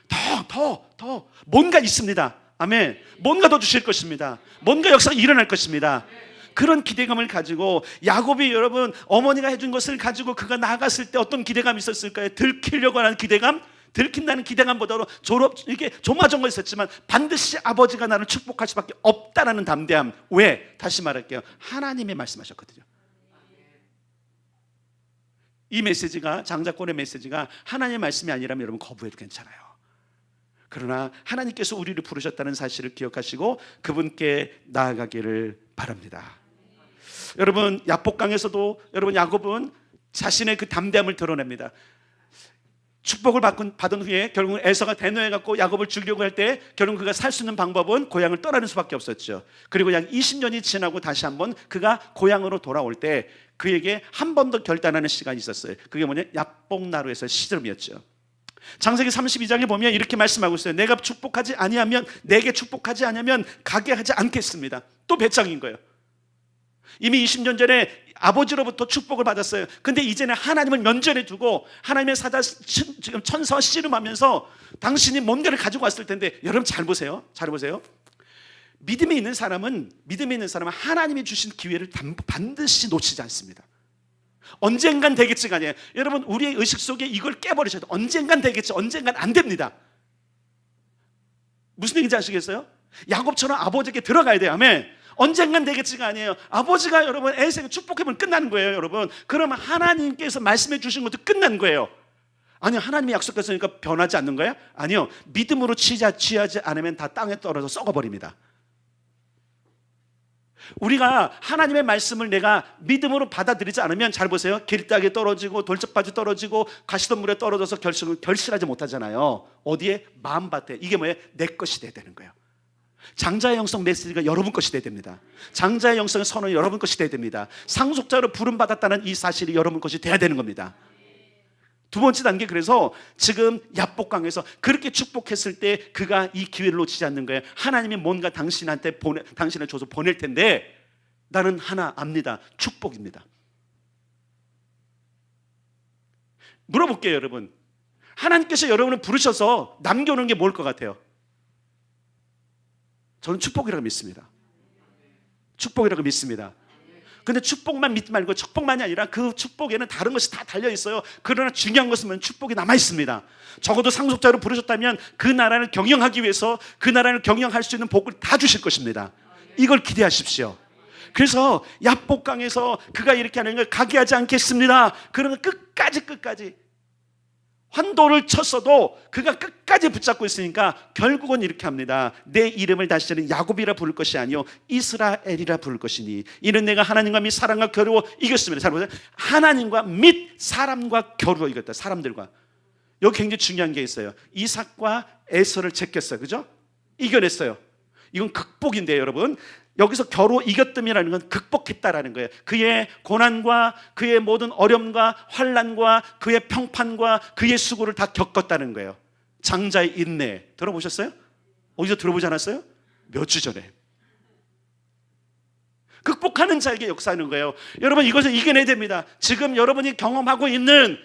[SPEAKER 1] 더 뭔가 있습니다. 아멘. 뭔가 더 주실 것입니다. 뭔가 역사가 일어날 것입니다. 그런 기대감을 가지고 야곱이 여러분 어머니가 해준 것을 가지고 그가 나아갔을 때 어떤 기대감이 있었을까요? 들키려고 하는 기대감? 들킨다는 기대감보다도 이게 조마조마 있었지만 반드시 아버지가 나를 축복할 수밖에 없다라는 담대함. 왜? 다시 말할게요. 하나님이 말씀하셨거든요. 이 메시지가, 장자권의 메시지가 하나님의 말씀이 아니라면 여러분 거부해도 괜찮아요. 그러나 하나님께서 우리를 부르셨다는 사실을 기억하시고 그분께 나아가기를 바랍니다. 여러분, 야복강에서도 여러분 야곱은 자신의 그 담대함을 드러냅니다. 축복을 받은 후에 결국 에서가 대노해갖고 야곱을 죽이려고 할 때 결국 그가 살 수 있는 방법은 고향을 떠나는 수밖에 없었죠. 그리고 약 20년이 지나고 다시 한번 그가 고향으로 돌아올 때 그에게 한 번 더 결단하는 시간이 있었어요. 그게 뭐냐? 야복나루에서 시름이었죠. 창세기 32장에 보면 이렇게 말씀하고 있어요. 내가 축복하지 아니하면, 내게 축복하지 않으면 가게 하지 않겠습니다. 또 배짱인 거예요. 이미 20년 전에 아버지로부터 축복을 받았어요. 근데 이제는 하나님을 면전에 두고 하나님의 사자 지금 천사와 씨름하면서 당신이 뭔가를 가지고 왔을 텐데, 여러분 잘 보세요. 믿음에 있는 사람은 하나님이 주신 기회를 반드시 놓치지 않습니다. 언젠간 되겠지가 아니에요. 여러분, 우리의 의식 속에 이걸 깨버리셔도 언젠간 되겠지, 언젠간 안 됩니다. 무슨 얘기인지 아시겠어요? 야곱처럼 아버지에게 들어가야 돼요. 아멘. 언젠간 되겠지가 아니에요. 아버지가 여러분 에서에게 축복해보면 끝나는 거예요. 여러분, 그러면 하나님께서 말씀해 주신 것도 끝난 거예요. 아니요, 하나님이 약속했으니까 변하지 않는 거예요? 아니요, 믿음으로 취하지 않으면 다 땅에 떨어져 썩어버립니다. 우리가 하나님의 말씀을 내가 믿음으로 받아들이지 않으면, 잘 보세요, 길가에 떨어지고 돌짝바지 떨어지고 가시덤불에 떨어져서 결실하지 못하잖아요. 어디에? 마음밭에. 이게 뭐예요? 내 것이 돼야 되는 거예요. 장자의 영성 메시지가 여러분 것이 돼야 됩니다. 장자의 영성의 선언이 여러분 것이 돼야 됩니다. 상속자로 부름받았다는 이 사실이 여러분 것이 돼야 되는 겁니다. 두 번째 단계, 그래서 지금 야복강에서 그렇게 축복했을 때 그가 이 기회를 놓치지 않는 거예요. 하나님이 뭔가 당신을 줘서 보낼 텐데 나는 하나 압니다. 축복입니다. 물어볼게요, 여러분. 하나님께서 여러분을 부르셔서 남겨놓은 게 뭘 것 같아요? 저는 축복이라고 믿습니다. 축복이라고 믿습니다. 근데 축복만 믿지 말고, 축복만이 아니라 그 축복에는 다른 것이 다 달려있어요. 그러나 중요한 것은 축복이 남아있습니다. 적어도 상속자로 부르셨다면 그 나라를 경영하기 위해서 그 나라를 경영할 수 있는 복을 다 주실 것입니다. 이걸 기대하십시오. 그래서 야복강에서 그가 이렇게 하는 걸 가게 하지 않겠습니다. 그러면 끝까지 환도를 쳤어도 그가 끝까지 붙잡고 있으니까 결국은 이렇게 합니다. 내 이름을 다시는 야곱이라 부를 것이 아니요 이스라엘이라 부를 것이니 이는 내가 하나님과 및 사람과 겨루어 이겼습니다. 잘 보세요. 하나님과 및 사람과 겨루어 이겼다. 사람들과. 여기 굉장히 중요한 게 있어요. 이삭과 에서를 제꼈어요. 그죠? 이겨냈어요. 이건 극복인데요, 여러분. 여기서 겨루 이겼음이라는 건 극복했다라는 거예요. 그의 고난과 그의 모든 어려움과 환난과 그의 평판과 그의 수고를 다 겪었다는 거예요. 장자의 인내 들어보셨어요? 어디서 들어보지 않았어요? 몇 주 전에. 극복하는 자에게 역사하는 거예요. 여러분, 이것을 이겨내야 됩니다. 지금 여러분이 경험하고 있는,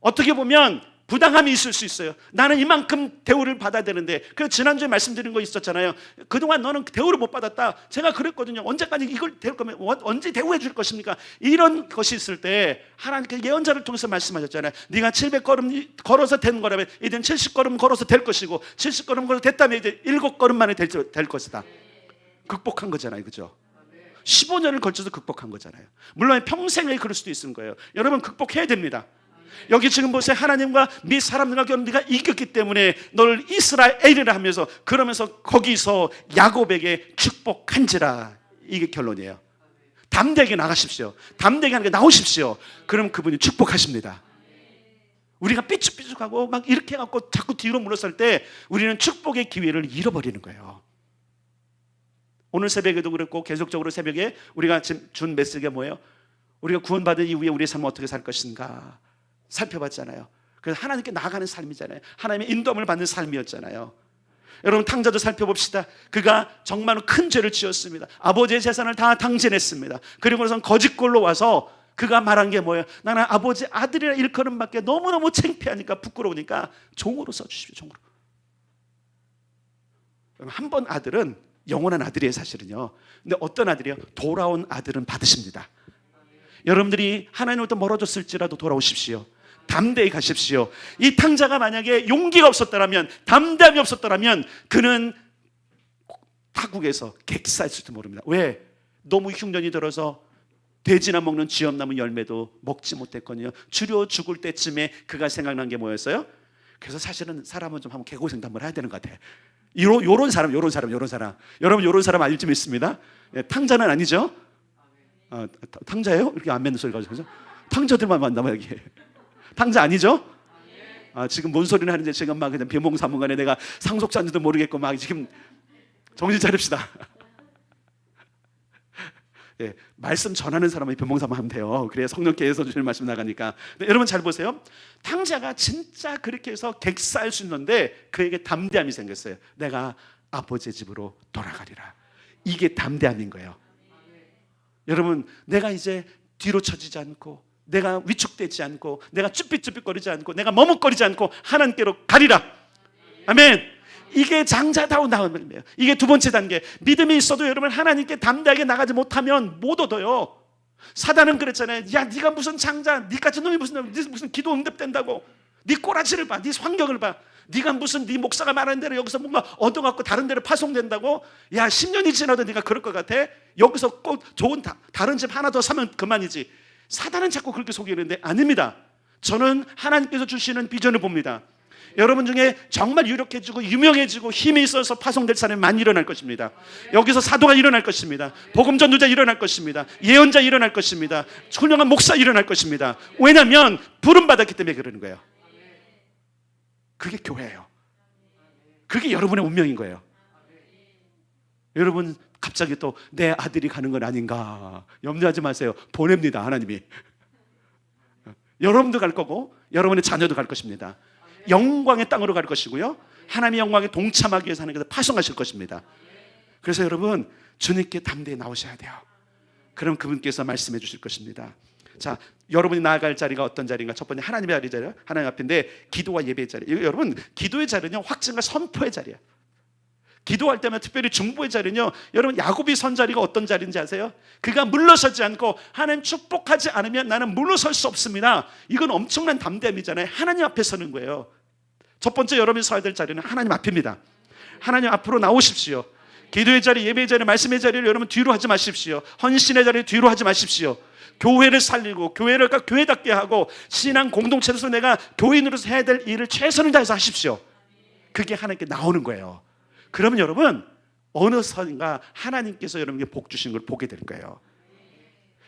[SPEAKER 1] 어떻게 보면 부당함이 있을 수 있어요. 나는 이만큼 대우를 받아야 되는데, 그래서 지난주에 말씀드린 거 있었잖아요. 그동안 너는 대우를 못 받았다. 제가 그랬거든요. 언제까지 이걸 대울 거면 언제 대우해 줄 것입니까? 이런 것이 있을 때 하나님께서 예언자를 통해서 말씀하셨잖아요. 네가 700걸음 걸어서 된 거라면 이젠 70걸음 걸어서 될 것이고, 70걸음 걸어서 됐다면 이제 7걸음 만에 될 것이다. 극복한 거잖아요. 그죠? 15년을 걸쳐서 극복한 거잖아요. 물론 평생에 그럴 수도 있는 거예요. 여러분, 극복해야 됩니다. 여기 지금 보세요. 하나님과 및 사람들과 겨루 네가 이겼기 때문에 너를 이스라엘이라 하면서, 그러면서 거기서 야곱에게 축복한지라. 이게 결론이에요. 담대하게 나가십시오. 담대하게 나오십시오. 그럼 그분이 축복하십니다. 우리가 삐죽삐죽하고 막 이렇게 해갖고 자꾸 뒤로 물러설 때 우리는 축복의 기회를 잃어버리는 거예요. 오늘 새벽에도 그랬고 계속적으로 새벽에 우리가 지금 준 메시지가 뭐예요? 우리가 구원받은 이후에 우리의 삶은 어떻게 살 것인가 살펴봤잖아요. 그래서 하나님께 나아가는 삶이잖아요. 하나님의 인도함을 받는 삶이었잖아요. 여러분, 탕자도 살펴봅시다. 그가 정말 큰 죄를 지었습니다. 아버지의 재산을 다 당진했습니다. 그리고선 거짓골로 와서 그가 말한 게 뭐예요? 나는 아버지 아들이라 일컬음밖에 너무너무 창피하니까, 부끄러우니까 종으로 써주십시오. 종으로. 한 번 아들은 영원한 아들이에요, 사실은요. 근데 어떤 아들이요? 돌아온 아들은 받으십니다. 여러분들이 하나님으로부터 멀어졌을지라도 돌아오십시오. 담대히 가십시오. 이 탕자가 만약에 용기가 없었더라면, 담대함이 없었더라면 그는 타국에서 객사했을지도 모릅니다. 왜? 너무 흉년이 들어서 돼지나 먹는 쥐엄나무 열매도 먹지 못했거든요. 주려 죽을 때쯤에 그가 생각난 게 뭐였어요? 그래서 사실은 사람은 좀 한번 개고생도 한번 해야 되는 것 같아요. 요런 사람. 여러분, 요런 사람 알지 믿습니다. 예, 탕자는 아니죠? 탕자예요? 이렇게 안 맺는 소리가 그죠? 탕자들만 만나면 여기. 탕자 아니죠? 지금 뭔 소리를 하는지 지금 막 그냥 비몽사몽간에 내가 상속자인지도 모르겠고 막 지금 정신 차립시다. 예, 말씀 전하는 사람이 비몽사몽하면 돼요. 그래야 성령께서 주시는 말씀 나가니까. 근데 여러분 잘 보세요. 탕자가 진짜 그렇게 해서 객사할 수 있는데 그에게 담대함이 생겼어요. 내가 아버지의 집으로 돌아가리라. 이게 담대함인 거예요. 여러분, 내가 이제 뒤로 처지지 않고, 내가 위축되지 않고, 내가 쭈삣쭈삣거리지 않고, 내가 머뭇거리지 않고 하나님께로 가리라. 아멘. 이게 장자다운 나음이에요. 이게 두 번째 단계. 믿음이 있어도 여러분 하나님께 담대하게 나가지 못하면 못 얻어요. 사단은 그랬잖아요. 야, 네가 무슨 장자, 네같은 놈이 무슨 기도 응답된다고. 네 꼬라지를 봐, 네 환경을 봐. 네가 무슨 네 목사가 말하는 대로 여기서 뭔가 얻어갖고 다른 데로 파송된다고? 야, 10년이 지나도 네가 그럴 것 같아? 여기서 꼭 좋은 다른 집 하나 더 사면 그만이지. 사단은 자꾸 그렇게 속이는데 아닙니다. 저는 하나님께서 주시는 비전을 봅니다. 여러분 중에 정말 유력해지고 유명해지고 힘이 있어서 파송될 사람이 많이 일어날 것입니다. 여기서 사도가 일어날 것입니다. 복음 전도자 일어날 것입니다. 예언자 일어날 것입니다. 훌륭한 목사 일어날 것입니다. 왜냐하면 부름 받았기 때문에 그러는 거예요. 그게 교회예요. 그게 여러분의 운명인 거예요. 여러분 갑자기 또 내 아들이 가는 건 아닌가 염려하지 마세요. 보냅니다. 하나님이. 여러분도 갈 거고 여러분의 자녀도 갈 것입니다. 영광의 땅으로 갈 것이고요, 하나님의 영광에 동참하기 위해서 하나님께서 파송하실 것입니다. 그래서 여러분 주님께 담대히 나오셔야 돼요. 그럼 그분께서 말씀해 주실 것입니다. 자, 여러분이 나아갈 자리가 어떤 자리인가? 첫 번째 하나님의 자리예요. 하나님 앞인데 기도와 예배의 자리. 여러분 기도의 자리는요 확증과 선포의 자리예요. 기도할 때면 특별히 중보의 자리는요, 여러분 야곱이 선 자리가 어떤 자리인지 아세요? 그가 물러서지 않고 하나님 축복하지 않으면 나는 물러설 수 없습니다. 이건 엄청난 담대함이잖아요. 하나님 앞에 서는 거예요. 첫 번째 여러분이 서야 될 자리는 하나님 앞입니다. 하나님 앞으로 나오십시오. 기도의 자리, 예배의 자리, 말씀의 자리를 여러분 뒤로 하지 마십시오. 헌신의 자리 뒤로 하지 마십시오. 교회를 살리고 교회를 교회답게 하고 신앙 공동체로서 내가 교인으로서 해야 될 일을 최선을 다해서 하십시오. 그게 하나님께 나오는 거예요. 그러면 여러분 어느 선인가 하나님께서 여러분에게 복 주신 걸 보게 될 거예요.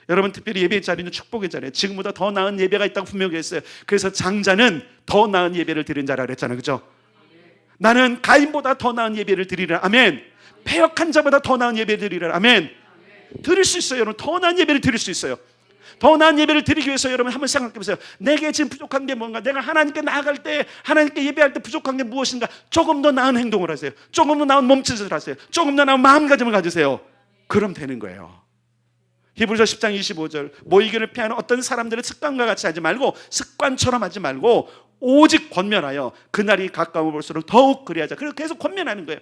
[SPEAKER 1] 여러분 특별히 예배의 자리는 축복의 자리예요. 지금보다 더 나은 예배가 있다고 분명히 했어요. 그래서 장자는 더 나은 예배를 드린 자라 그랬잖아요. 그렇죠? 나는 가인보다 더 나은 예배를 드리라. 아멘. 패역한 자보다 더 나은 예배를 드리라. 아멘. 드릴 수 있어요. 여러분 더 나은 예배를 드릴 수 있어요. 더 나은 예배를 드리기 위해서 여러분 한번 생각해 보세요. 내게 지금 부족한 게 뭔가? 내가 하나님께 나아갈 때, 하나님께 예배할 때 부족한 게 무엇인가? 조금 더 나은 행동을 하세요. 조금 더 나은 몸짓을 하세요. 조금 더 나은 마음가짐을 가지세요. 그럼 되는 거예요. 히브리서 10장 25절 모이기를 피하는 어떤 사람들의 습관과 같이 하지 말고, 습관처럼 하지 말고 오직 권면하여 그날이 가까워 볼수록 더욱 그리하자. 그래서 계속 권면하는 거예요.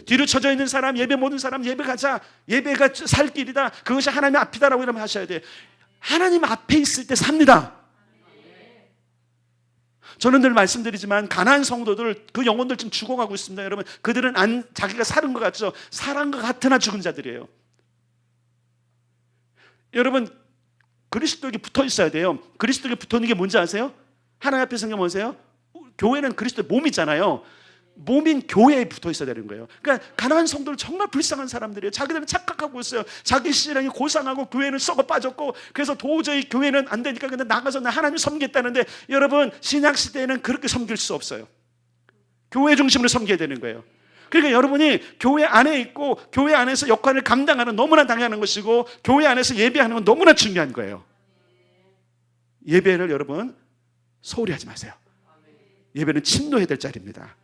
[SPEAKER 1] 뒤로 쳐져 있는 사람, 예배 모든 사람 예배 가자. 예배가 살 길이다. 그것이 하나님 앞이다라고 이러면 하셔야 돼요. 하나님 앞에 있을 때 삽니다. 저는 늘 말씀드리지만 가난한 성도들, 그 영혼들 지금 죽어가고 있습니다. 여러분 그들은 자기가 살은 것 같죠? 살은 것 같으나 죽은 자들이에요. 여러분 그리스도에게 붙어 있어야 돼요. 그리스도에게 붙어 있는 게 뭔지 아세요? 하나님 앞에 생겨 보세요. 교회는 그리스도의 몸이잖아요. 몸인 교회에 붙어 있어야 되는 거예요. 그러니까 가난한 성도들 정말 불쌍한 사람들이에요. 자기들은 착각하고 있어요. 자기 신앙이 고상하고 교회는 썩어 빠졌고, 그래서 도저히 교회는 안 되니까 근데 나가서 나 하나님 섬기겠다는데, 여러분 신약 시대에는 그렇게 섬길 수 없어요. 교회 중심으로 섬겨야 되는 거예요. 그러니까 여러분이 교회 안에 있고 교회 안에서 역할을 감당하는 너무나 당연한 것이고, 교회 안에서 예배하는 건 너무나 중요한 거예요. 예배를 여러분 소홀히 하지 마세요. 예배는 침노해야 될 자리입니다.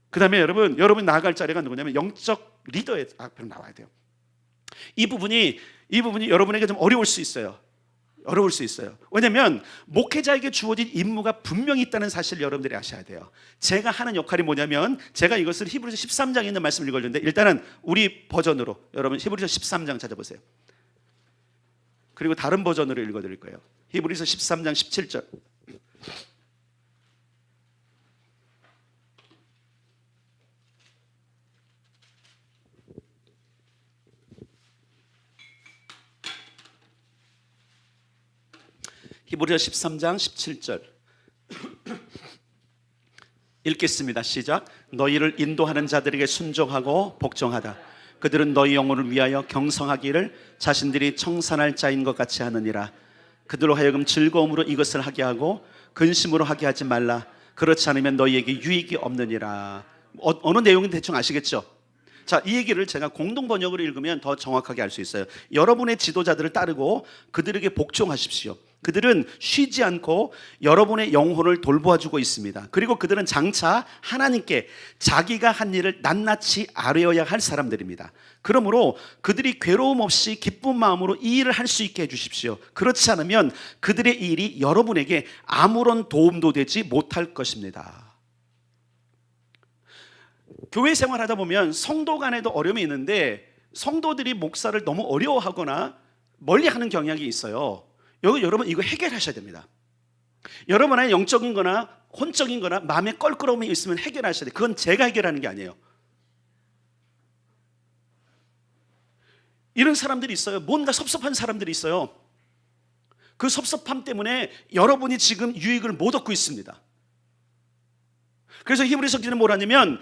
[SPEAKER 1] 그 다음에 여러분 나아갈 자리가 누구냐면 영적 리더의 앞으로 나와야 돼요. 이 부분이 여러분에게 좀 어려울 수 있어요. 왜냐하면 목회자에게 주어진 임무가 분명히 있다는 사실을 여러분들이 아셔야 돼요. 제가 하는 역할이 뭐냐면, 제가 이것을 히브리서 13장에 있는 말씀을 읽었는데, 일단은 우리 버전으로 여러분 히브리서 13장 찾아보세요. 그리고 다른 버전으로 읽어드릴 거예요. 히브리서 13장 17절. 히브리서 13장 17절 읽겠습니다. 시작. 너희를 인도하는 자들에게 순종하고 복종하다. 그들은 너희 영혼을 위하여 경성하기를 자신들이 청산할 자인 것 같이 하느니라. 그들로 하여금 즐거움으로 이것을 하게 하고 근심으로 하게 하지 말라. 그렇지 않으면 너희에게 유익이 없느니라. 어느 내용인지 대충 아시겠죠? 자, 이 얘기를 제가 공동 번역으로 읽으면 더 정확하게 알 수 있어요. 여러분의 지도자들을 따르고 그들에게 복종하십시오. 그들은 쉬지 않고 여러분의 영혼을 돌보아주고 있습니다. 그리고 그들은 장차 하나님께 자기가 한 일을 낱낱이 아뢰어야 할 사람들입니다. 그러므로 그들이 괴로움 없이 기쁜 마음으로 이 일을 할 수 있게 해주십시오. 그렇지 않으면 그들의 일이 여러분에게 아무런 도움도 되지 못할 것입니다. 교회 생활하다 보면 성도 간에도 어려움이 있는데, 성도들이 목사를 너무 어려워하거나 멀리하는 경향이 있어요. 여러분 이거 해결하셔야 됩니다. 여러분 안에 영적인 거나 혼적인 거나 마음에 껄끄러움이 있으면 해결하셔야 돼요. 그건 제가 해결하는 게 아니에요. 이런 사람들이 있어요. 뭔가 섭섭한 사람들이 있어요. 그 섭섭함 때문에 여러분이 지금 유익을 못 얻고 있습니다. 그래서 히브리서 기자는 뭐라냐면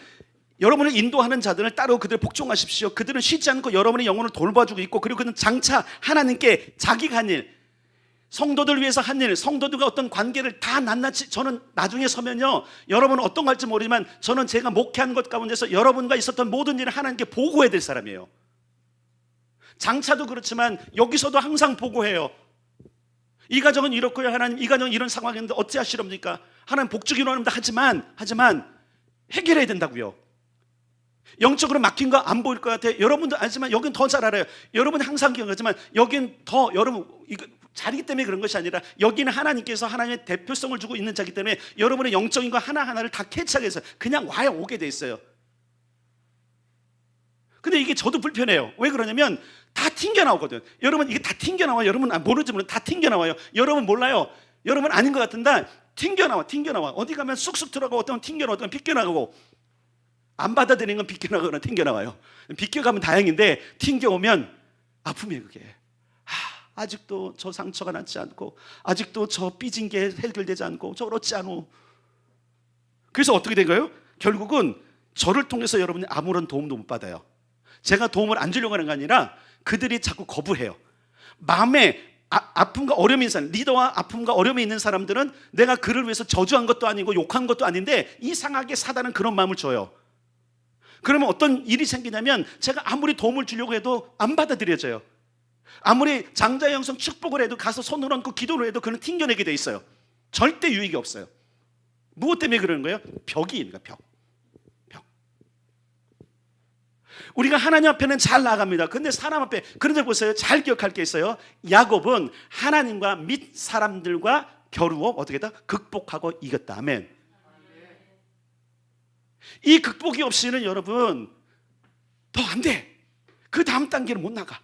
[SPEAKER 1] 여러분을 인도하는 자들을 따로 그들을 복종하십시오. 그들은 쉬지 않고 여러분의 영혼을 돌봐주고 있고, 그리고 그는 장차 하나님께 자기가 한 일, 성도들 위해서 한 일, 성도들과 어떤 관계를 다 낱낱이, 저는 나중에 서면요, 여러분은 어떤 거 할지 모르지만 저는 제가 목회한 것 가운데서 여러분과 있었던 모든 일을 하나님께 보고해야 될 사람이에요. 장차도 그렇지만 여기서도 항상 보고해요. 이 가정은 이렇고요, 하나님, 이 가정은 이런 상황인데 어찌하시렵니까? 하나님 복주기로 합니다. 하지만 해결해야 된다고요. 영적으로 막힌 거 안 보일 것 같아요. 여러분도 알지만 여긴 더 잘 알아요. 여러분이 항상 기억하지만 여긴 더, 여러분 이거 자리기 때문에 그런 것이 아니라 여기는 하나님께서 하나님의 대표성을 주고 있는 자기 때문에 여러분의 영적인 거 하나하나를 다 캐치하게 해서 그냥 와야 오게 돼 있어요. 근데 이게 저도 불편해요. 왜 그러냐면 다 튕겨나오거든. 여러분 이게 다 튕겨나와요. 여러분 모르지 모르 다 튕겨나와요. 여러분 몰라요. 여러분 아닌 것 같은데 튕겨나와. 어디 가면 쑥쑥 들어가고, 어떤 튕겨나와, 어떤 비껴나가고, 안 받아들이는 건 비껴나가거나 튕겨나와요. 비껴가면 다행인데 튕겨오면 아픔이에요. 그게 아직도 저 상처가 낫지 않고, 아직도 저 삐진 게 해결되지 않고, 저 어렵지 않고. 그래서 어떻게 된 거예요? 결국은 저를 통해서 여러분이 아무런 도움도 못 받아요. 제가 도움을 안 주려고 하는 게 아니라 그들이 자꾸 거부해요. 마음에 아픔과 어려움이 있는 사람, 리더와 아픔과 어려움이 있는 사람들은 내가 그를 위해서 저주한 것도 아니고 욕한 것도 아닌데 이상하게 사단은 그런 마음을 줘요. 그러면 어떤 일이 생기냐면 제가 아무리 도움을 주려고 해도 안 받아들여져요. 아무리 장자의 영성 축복을 해도, 가서 손을 얹고 기도를 해도 그는 튕겨내게 돼 있어요. 절대 유익이 없어요. 무엇 때문에 그러는 거예요? 벽이 있는 거예요. 벽. 우리가 하나님 앞에는 잘 나아갑니다. 근데 사람 앞에, 그런데 보세요, 잘 기억할 게 있어요. 야곱은 하나님과 및 사람들과 겨루어 어떻게 했다? 극복하고 이겼다. 아멘. 이 극복이 없이는 여러분 더 안 돼. 그 다음 단계는 못 나가.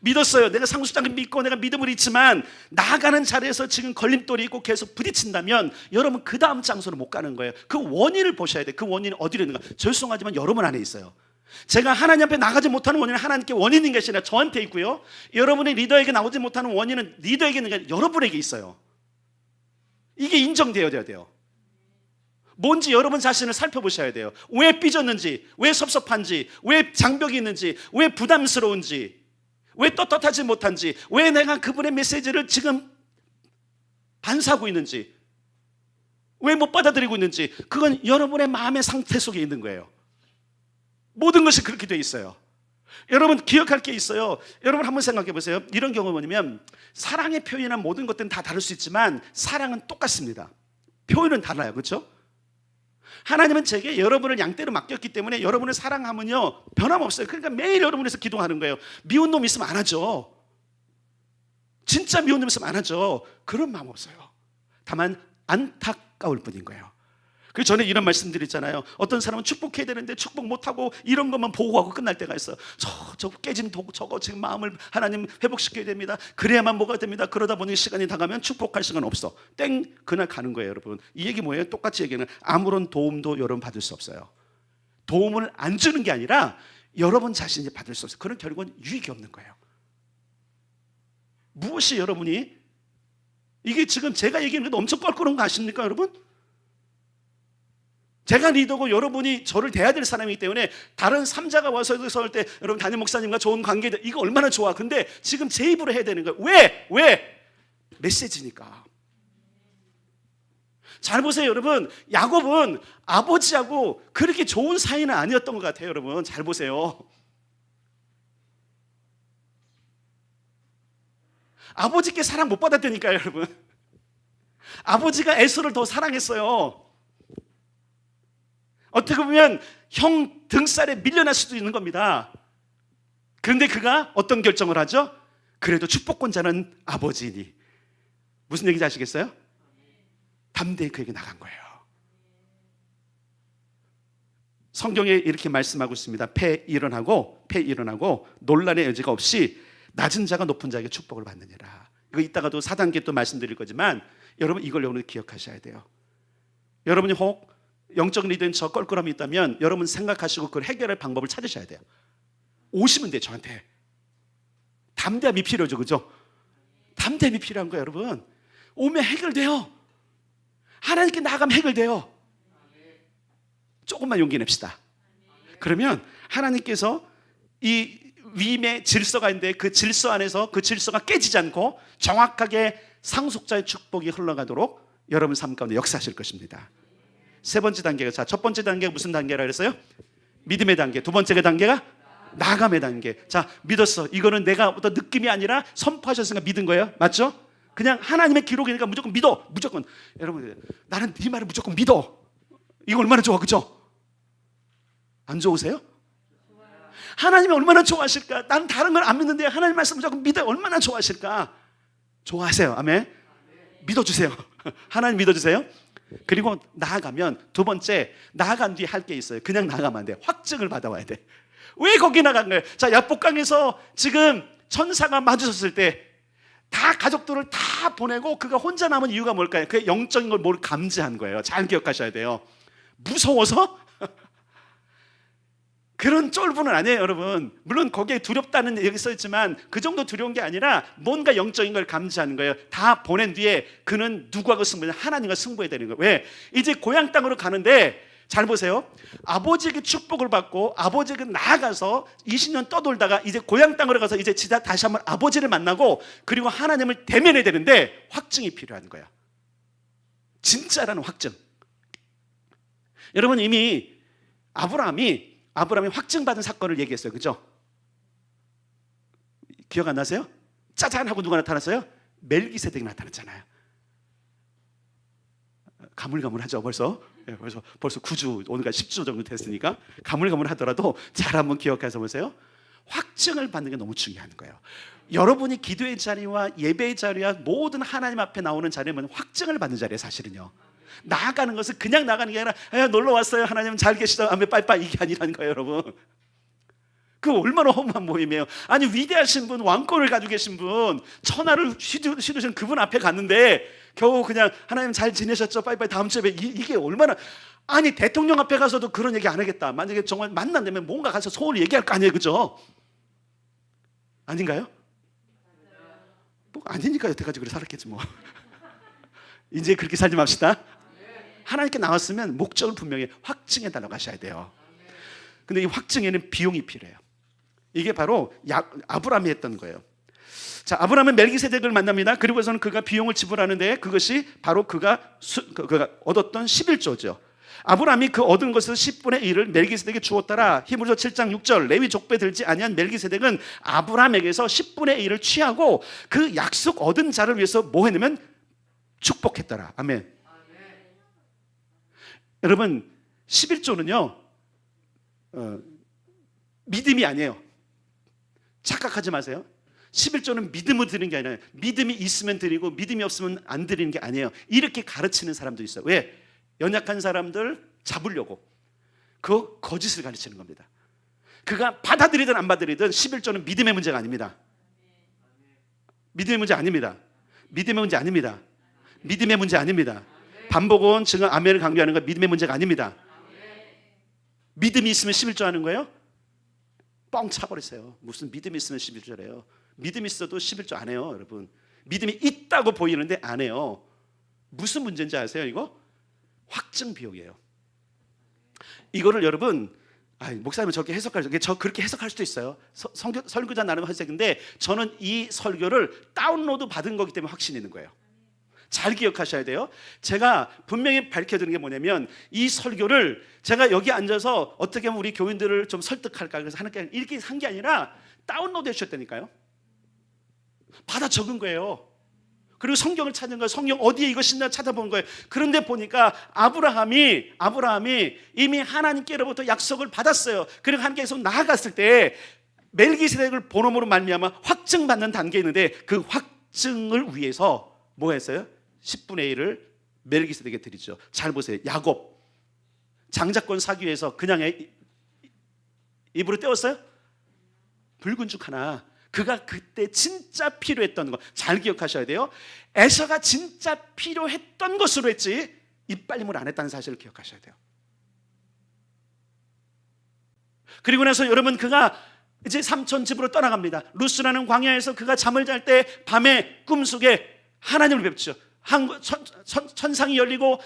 [SPEAKER 1] 믿었어요. 내가 상수장을 믿고 내가 믿음을 잊지만 나아가는 자리에서 지금 걸림돌이 있고 계속 부딪힌다면 여러분 그 다음 장소로 못 가는 거예요. 그 원인을 보셔야 돼요. 그 원인이 어디로 있는가. 죄송하지만 여러분 안에 있어요. 제가 하나님 앞에 나가지 못하는 원인은 하나님께 원인인 것이 아니라 저한테 있고요, 여러분이 리더에게 나오지 못하는 원인은 리더에게 있는 게 아니라 여러분에게 있어요. 이게 인정되어야 돼요. 뭔지 여러분 자신을 살펴보셔야 돼요. 왜 삐졌는지, 왜 섭섭한지, 왜 장벽이 있는지, 왜 부담스러운지, 왜 떳떳하지 못한지, 왜 내가 그분의 메시지를 지금 반사하고 있는지, 왜 못 받아들이고 있는지, 그건 여러분의 마음의 상태 속에 있는 거예요. 모든 것이 그렇게 돼 있어요. 여러분 기억할 게 있어요. 여러분 한번 생각해 보세요. 이런 경우 뭐냐면 사랑의 표현이나 모든 것들은 다 다를 수 있지만 사랑은 똑같습니다. 표현은 달라요. 그렇죠? 하나님은 제게 여러분을 양떼로 맡겼기 때문에 여러분을 사랑하면요 변함없어요. 그러니까 매일 여러분에서 기도하는 거예요. 미운 놈 있으면 안 하죠. 진짜 미운 놈 있으면 안 하죠. 그런 마음 없어요. 다만 안타까울 뿐인 거예요. 그래서 전에 이런 말씀 드렸잖아요. 어떤 사람은 축복해야 되는데 축복 못하고 이런 것만 보고하고 끝날 때가 있어요. 저 깨진 독, 저거 지금 마음을 하나님 회복시켜야 됩니다. 그래야만 뭐가 됩니다. 그러다 보니 시간이 다가면 축복할 시간 없어. 땡, 그날 가는 거예요. 여러분 이 얘기 뭐예요? 똑같이 얘기는 아무런 도움도 여러분 받을 수 없어요. 도움을 안 주는 게 아니라 여러분 자신이 받을 수 없어요. 그런 결국은 유익이 없는 거예요. 무엇이 여러분이, 이게 지금 제가 얘기하는 게 엄청 껄끄러운 거 아십니까 여러분? 제가 리더고 여러분이 저를 대해야 될 사람이기 때문에 다른 3자가 와서 설 때 여러분 담임 목사님과 좋은 관계, 이거 얼마나 좋아. 근데 지금 제 입으로 해야 되는 거예요. 왜? 메시지니까. 잘 보세요 여러분. 야곱은 아버지하고 그렇게 좋은 사이는 아니었던 것 같아요. 여러분 잘 보세요. 아버지께 사랑 못 받았다니까요 여러분. 아버지가 에서를 더 사랑했어요. 어떻게 보면 형 등살에 밀려날 수도 있는 겁니다. 그런데 그가 어떤 결정을 하죠? 그래도 축복권자는 아버지니. 무슨 얘기인지 아시겠어요? 담대히 그에게 나간 거예요. 성경에 이렇게 말씀하고 있습니다. 패 일어나고 논란의 여지가 없이 낮은 자가 높은 자에게 축복을 받느니라. 이거 이따가도 4단계 또 말씀드릴 거지만 여러분 이걸 여러분 기억하셔야 돼요. 여러분이 혹 영적 리더인 저 껄끄럼이 있다면 여러분 생각하시고 그걸 해결할 방법을 찾으셔야 돼요. 오시면 돼요. 저한테. 담대함이 필요하죠. 그죠? 담대함이 필요한 거예요 여러분. 오면 해결돼요. 하나님께 나아가면 해결돼요. 조금만 용기 냅시다. 그러면 하나님께서 이 위임의 질서가 있는데 그 질서 안에서 그 질서가 깨지지 않고 정확하게 상속자의 축복이 흘러가도록 여러분 삶 가운데 역사하실 것입니다. 세 번째 단계가, 자, 첫 번째 단계가 무슨 단계라 그랬어요? 믿음의 단계. 두 번째 단계가 나감의 단계. 자, 믿었어. 이거는 내가 어떤 느낌이 아니라 선포하셨으니까 믿은 거예요. 맞죠? 그냥 하나님의 기록이니까 무조건 믿어. 무조건. 여러분, 나는 네 말을 무조건 믿어. 이거 얼마나 좋아, 그죠? 안 좋으세요? 하나님이 얼마나 좋아하실까? 난 다른 걸 안 믿는데 하나님 말씀 무조건 믿어. 얼마나 좋아하실까? 좋아하세요. 아멘. 믿어주세요. 하나님 믿어주세요. 그리고 나아가면, 두 번째, 나아간 뒤에 할 게 있어요. 그냥 나아가면 안 돼. 확증을 받아와야 돼. 왜 거기 나간 거예요? 자, 야복강에서 지금 천사가 마주쳤을 때 다 가족들을 다 보내고 그가 혼자 남은 이유가 뭘까요? 그의 영적인 걸 뭘 감지한 거예요. 잘 기억하셔야 돼요. 무서워서? 그런 쫄부는 아니에요, 여러분. 물론 거기에 두렵다는 얘기 써있지만 그 정도 두려운 게 아니라 뭔가 영적인 걸 감지하는 거예요. 다 보낸 뒤에 그는 누구하고 승부냐? 하나님과 승부해야 되는 거예요. 왜? 이제 고향 땅으로 가는데, 잘 보세요. 아버지에게 축복을 받고 아버지에게 나아가서 20년 떠돌다가 이제 고향 땅으로 가서 이제 다시 한번 아버지를 만나고 그리고 하나님을 대면해야 되는데 확증이 필요한 거야. 진짜라는 확증. 여러분, 이미 아브라함이 확증받은 사건을 얘기했어요. 그죠? 기억 안 나세요? 짜잔 하고 누가 나타났어요? 멜기세덱이 나타났잖아요. 가물가물하죠, 벌써. 벌써 9주, 오늘까지 10주 정도 됐으니까 가물가물하더라도 잘 한번 기억해서 보세요. 확증을 받는 게 너무 중요한 거예요. 여러분이 기도의 자리와 예배의 자리와 모든 하나님 앞에 나오는 자리는 확증을 받는 자리예요, 사실은요. 나아가는 것은 그냥 나가는 게 아니라 놀러 왔어요, 하나님 잘 계시다, 아멘, 빠이빠이, 이게 아니라는 거예요, 여러분. 그 얼마나 허무한 모임이에요. 아니, 위대하신 분, 왕권을 가지고 계신 분, 천하를 휘두르신 그분 앞에 갔는데 겨우 그냥 하나님 잘 지내셨죠, 빠이빠이, 다음 주에 이게 얼마나. 아니, 대통령 앞에 가서도 그런 얘기 안 하겠다. 만약에 정말 만난다면 뭔가 가서 소원을 얘기할 거 아니에요, 그죠? 아닌가요? 뭐 아니니까 여태까지 그렇게 살았겠지 뭐. 이제 그렇게 살지 맙시다. 하나님께 나왔으면 목적을 분명히 확증해 달라고 하셔야 돼요. 근데 이 확증에는 비용이 필요해요. 이게 바로 아브라함이 했던 거예요. 자, 아브라함은 멜기세덱을 만납니다. 그리고서는 그가 비용을 지불하는데 그것이 바로 그가 얻었던 11조죠. 아브라함이 그 얻은 것에서 10분의 1을 멜기세덱에게 주었더라. 히브리서 7장 6절, 레위 족보에 들지 아니한 멜기세덱은 아브라함에게서 10분의 1을 취하고 그 약속 얻은 자를 위해서 뭐 했냐면 축복했더라. 아멘. 여러분, 11조는요 믿음이 아니에요. 착각하지 마세요. 11조는 믿음을 드리는 게 아니라 믿음이 있으면 드리고 믿음이 없으면 안 드리는 게 아니에요. 이렇게 가르치는 사람도 있어요. 왜? 연약한 사람들 잡으려고. 그 거짓을 가르치는 겁니다. 그가 받아들이든 안 받아들이든 11조는 믿음의 문제가 아닙니다. 믿음의 문제 아닙니다. 믿음의 문제 아닙니다. 믿음의 문제 아닙니다. 반복은 지금 아멘을 강조하는 건 믿음의 문제가 아닙니다. 믿음이 있으면 11조 하는 거예요? 뻥 차버리세요. 무슨 믿음이 있으면 11조래요. 믿음이 있어도 11조 안 해요, 여러분. 믿음이 있다고 보이는데 안 해요. 무슨 문제인지 아세요, 이거? 확증 비용이에요. 이거를 여러분, 목사님은 저렇게 그렇게 해석할 수도 있어요. 설교자 나름 해석인데 저는 이 설교를 다운로드 받은 거기 때문에 확신이 있는 거예요. 잘 기억하셔야 돼요. 제가 분명히 밝혀드리는 게 뭐냐면 이 설교를 제가 여기 앉아서 어떻게 하면 우리 교인들을 좀 설득할까 그래서 하는 게 이렇게 한 게 아니라 다운로드 해주셨다니까요. 받아 적은 거예요. 그리고 성경을 찾은 거예요. 성경 어디에 이것이 있나 찾아본 거예요. 그런데 보니까 아브라함이 이미 하나님께로부터 약속을 받았어요. 그리고 하나님께서 나아갔을 때 멜기세덱을 본음으로 말미암아 확증받는 단계에 있는데 그 확증을 위해서 뭐 했어요? 10분의 1을 멜기세덱에게 드리죠. 잘 보세요. 야곱 장자권 사기 위해서 그냥 입으로 떼었어요? 붉은 죽 하나. 그가 그때 진짜 필요했던 거 잘 기억하셔야 돼요. 에서가 진짜 필요했던 것으로 했지 이빨림을 안 했다는 사실을 기억하셔야 돼요. 그리고 나서 여러분 그가 이제 삼촌 집으로 떠나갑니다. 루스라는 광야에서 그가 잠을 잘 때 밤에 꿈속에 하나님을 뵙죠. 천상이 열리고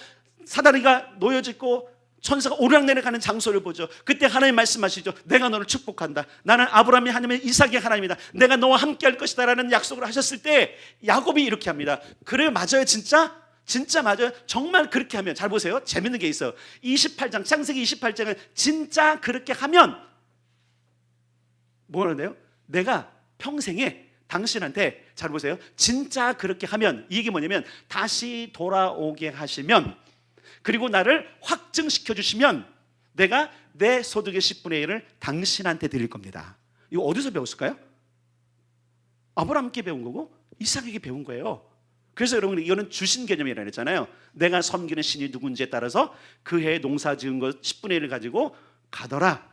[SPEAKER 1] 사다리가 놓여지고 천사가 오르락내리락 하는 장소를 보죠. 그때 하나님 말씀하시죠. 내가 너를 축복한다. 나는 아브라함이 하나님의 이삭의 하나님이다. 내가 너와 함께 할 것이다 라는 약속을 하셨을 때 야곱이 이렇게 합니다. 그래 맞아요 진짜? 진짜 맞아요. 정말 그렇게 하면 잘 보세요. 재밌는 게 있어요. 28장 창세기 28장은 진짜 그렇게 하면 뭐라는데요? 내가 평생에 당신한테 잘 보세요. 진짜 그렇게 하면 이게 뭐냐면 다시 돌아오게 하시면 그리고 나를 확증시켜 주시면 내가 내 소득의 10분의 1을 당신한테 드릴 겁니다. 이거 어디서 배웠을까요? 아브라함께 배운 거고 이삭에게 배운 거예요. 그래서 여러분 이거는 주신 개념이라고 했잖아요. 내가 섬기는 신이 누군지에 따라서 그 해에 농사 지은 것 10분의 1을 가지고 가더라.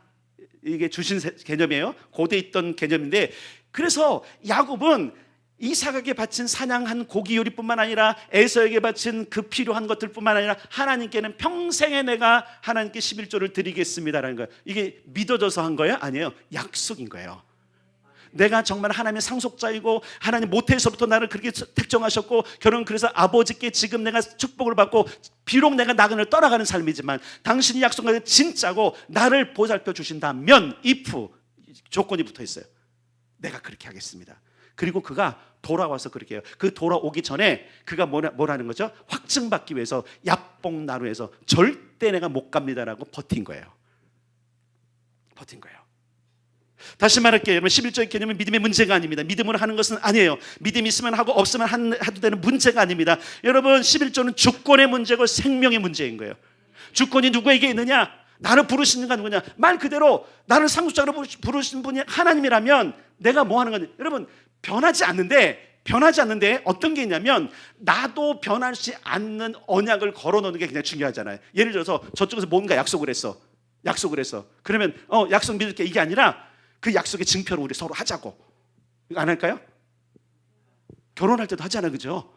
[SPEAKER 1] 이게 주신 개념이에요. 고대 있던 개념인데 그래서 야곱은 이삭에게 바친 사냥한 고기 요리뿐만 아니라 에서에게 바친 그 필요한 것들뿐만 아니라 하나님께는 평생에 내가 하나님께 11조를 드리겠습니다라는 거예요. 이게 믿어져서 한 거예요? 아니에요. 약속인 거예요. 내가 정말 하나님의 상속자이고 하나님 모태에서부터 나를 그렇게 택정하셨고 결혼 그래서 아버지께 지금 내가 축복을 받고 비록 내가 나그네를 떠나가는 삶이지만 당신이 약속한 게 진짜고 나를 보살펴 주신다면 if 조건이 붙어 있어요. 내가 그렇게 하겠습니다. 그리고 그가 돌아와서 그렇게 해요. 그 돌아오기 전에 그가 뭐라는 거죠? 확증받기 위해서 야복나루에서 절대 내가 못 갑니다라고 버틴 거예요. 버틴 거예요. 다시 말할게요. 여러분 11조의 개념은 믿음의 문제가 아닙니다. 믿음으로 하는 것은 아니에요. 믿음이 있으면 하고 없으면 해도 되는 문제가 아닙니다. 여러분 11조는 주권의 문제고 생명의 문제인 거예요. 주권이 누구에게 있느냐? 나를 부르시는 가 누구냐? 말 그대로 나를 상속자로 부르신 분이 하나님이라면 내가 뭐 하는 거냐? 여러분 변하지 않는데 어떤 게 있냐면 나도 변하지 않는 언약을 걸어놓는 게 굉장히 중요하잖아요. 예를 들어서 저쪽에서 뭔가 약속을 했어. 그러면 약속 믿을게 이게 아니라 그 약속의 증표를 우리 서로 하자고. 이거 안 할까요? 결혼할 때도 하잖아요. 그죠?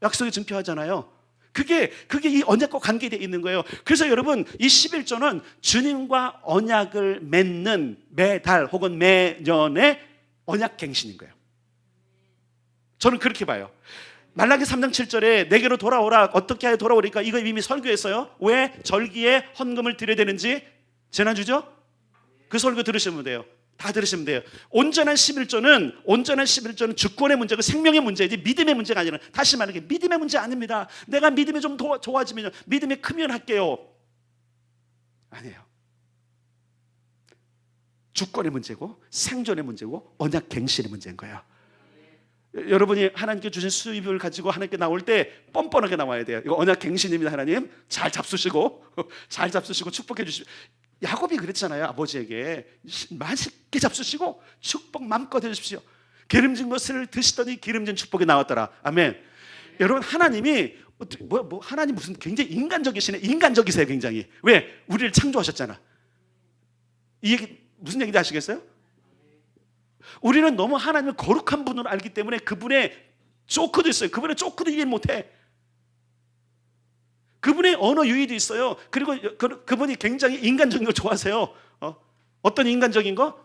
[SPEAKER 1] 약속의 증표 하잖아요. 그게 이 언약과 관계되어 있는 거예요. 그래서 여러분 이 11조는 주님과 언약을 맺는 매달 혹은 매년의 언약갱신인 거예요. 저는 그렇게 봐요. 말라기 3장 7절에 내게로 돌아오라. 어떻게 하여 돌아오리까? 이거 이미 설교했어요. 왜 절기에 헌금을 드려야 되는지 지난주죠? 그 설교 들으시면 돼요. 다 들으시면 돼요. 온전한 11조는 주권의 문제고 생명의 문제이지 믿음의 문제가 아니라 다시 말하면 믿음의 문제 아닙니다. 내가 믿음이 좀 좋아지면 믿음이 크면 할게요. 아니에요. 주권의 문제고 생존의 문제고 언약갱신의 문제인 거예요. 여러분이 하나님께 주신 수입을 가지고 하나님께 나올 때 뻔뻔하게 나와야 돼요. 이거 언약갱신입니다. 하나님 잘 잡수시고 축복해 주시고. 야곱이 그랬잖아요. 아버지에게 맛있게 잡수시고 축복 마음껏 해주십시오. 기름진 것을 드시더니 기름진 축복이 나왔더라. 아멘. 여러분 하나님이 하나님 무슨 굉장히 인간적이시네. 인간적이세요 굉장히. 왜? 우리를 창조하셨잖아. 이 얘기 무슨 얘기인지 아시겠어요? 우리는 너무 하나님을 거룩한 분으로 알기 때문에 그분의 조크도 있어요. 그분의 조크도 이해 못해. 그분의 언어 유희도 있어요. 그리고 그분이 굉장히 인간적인 걸 좋아하세요. 어떤 인간적인 거?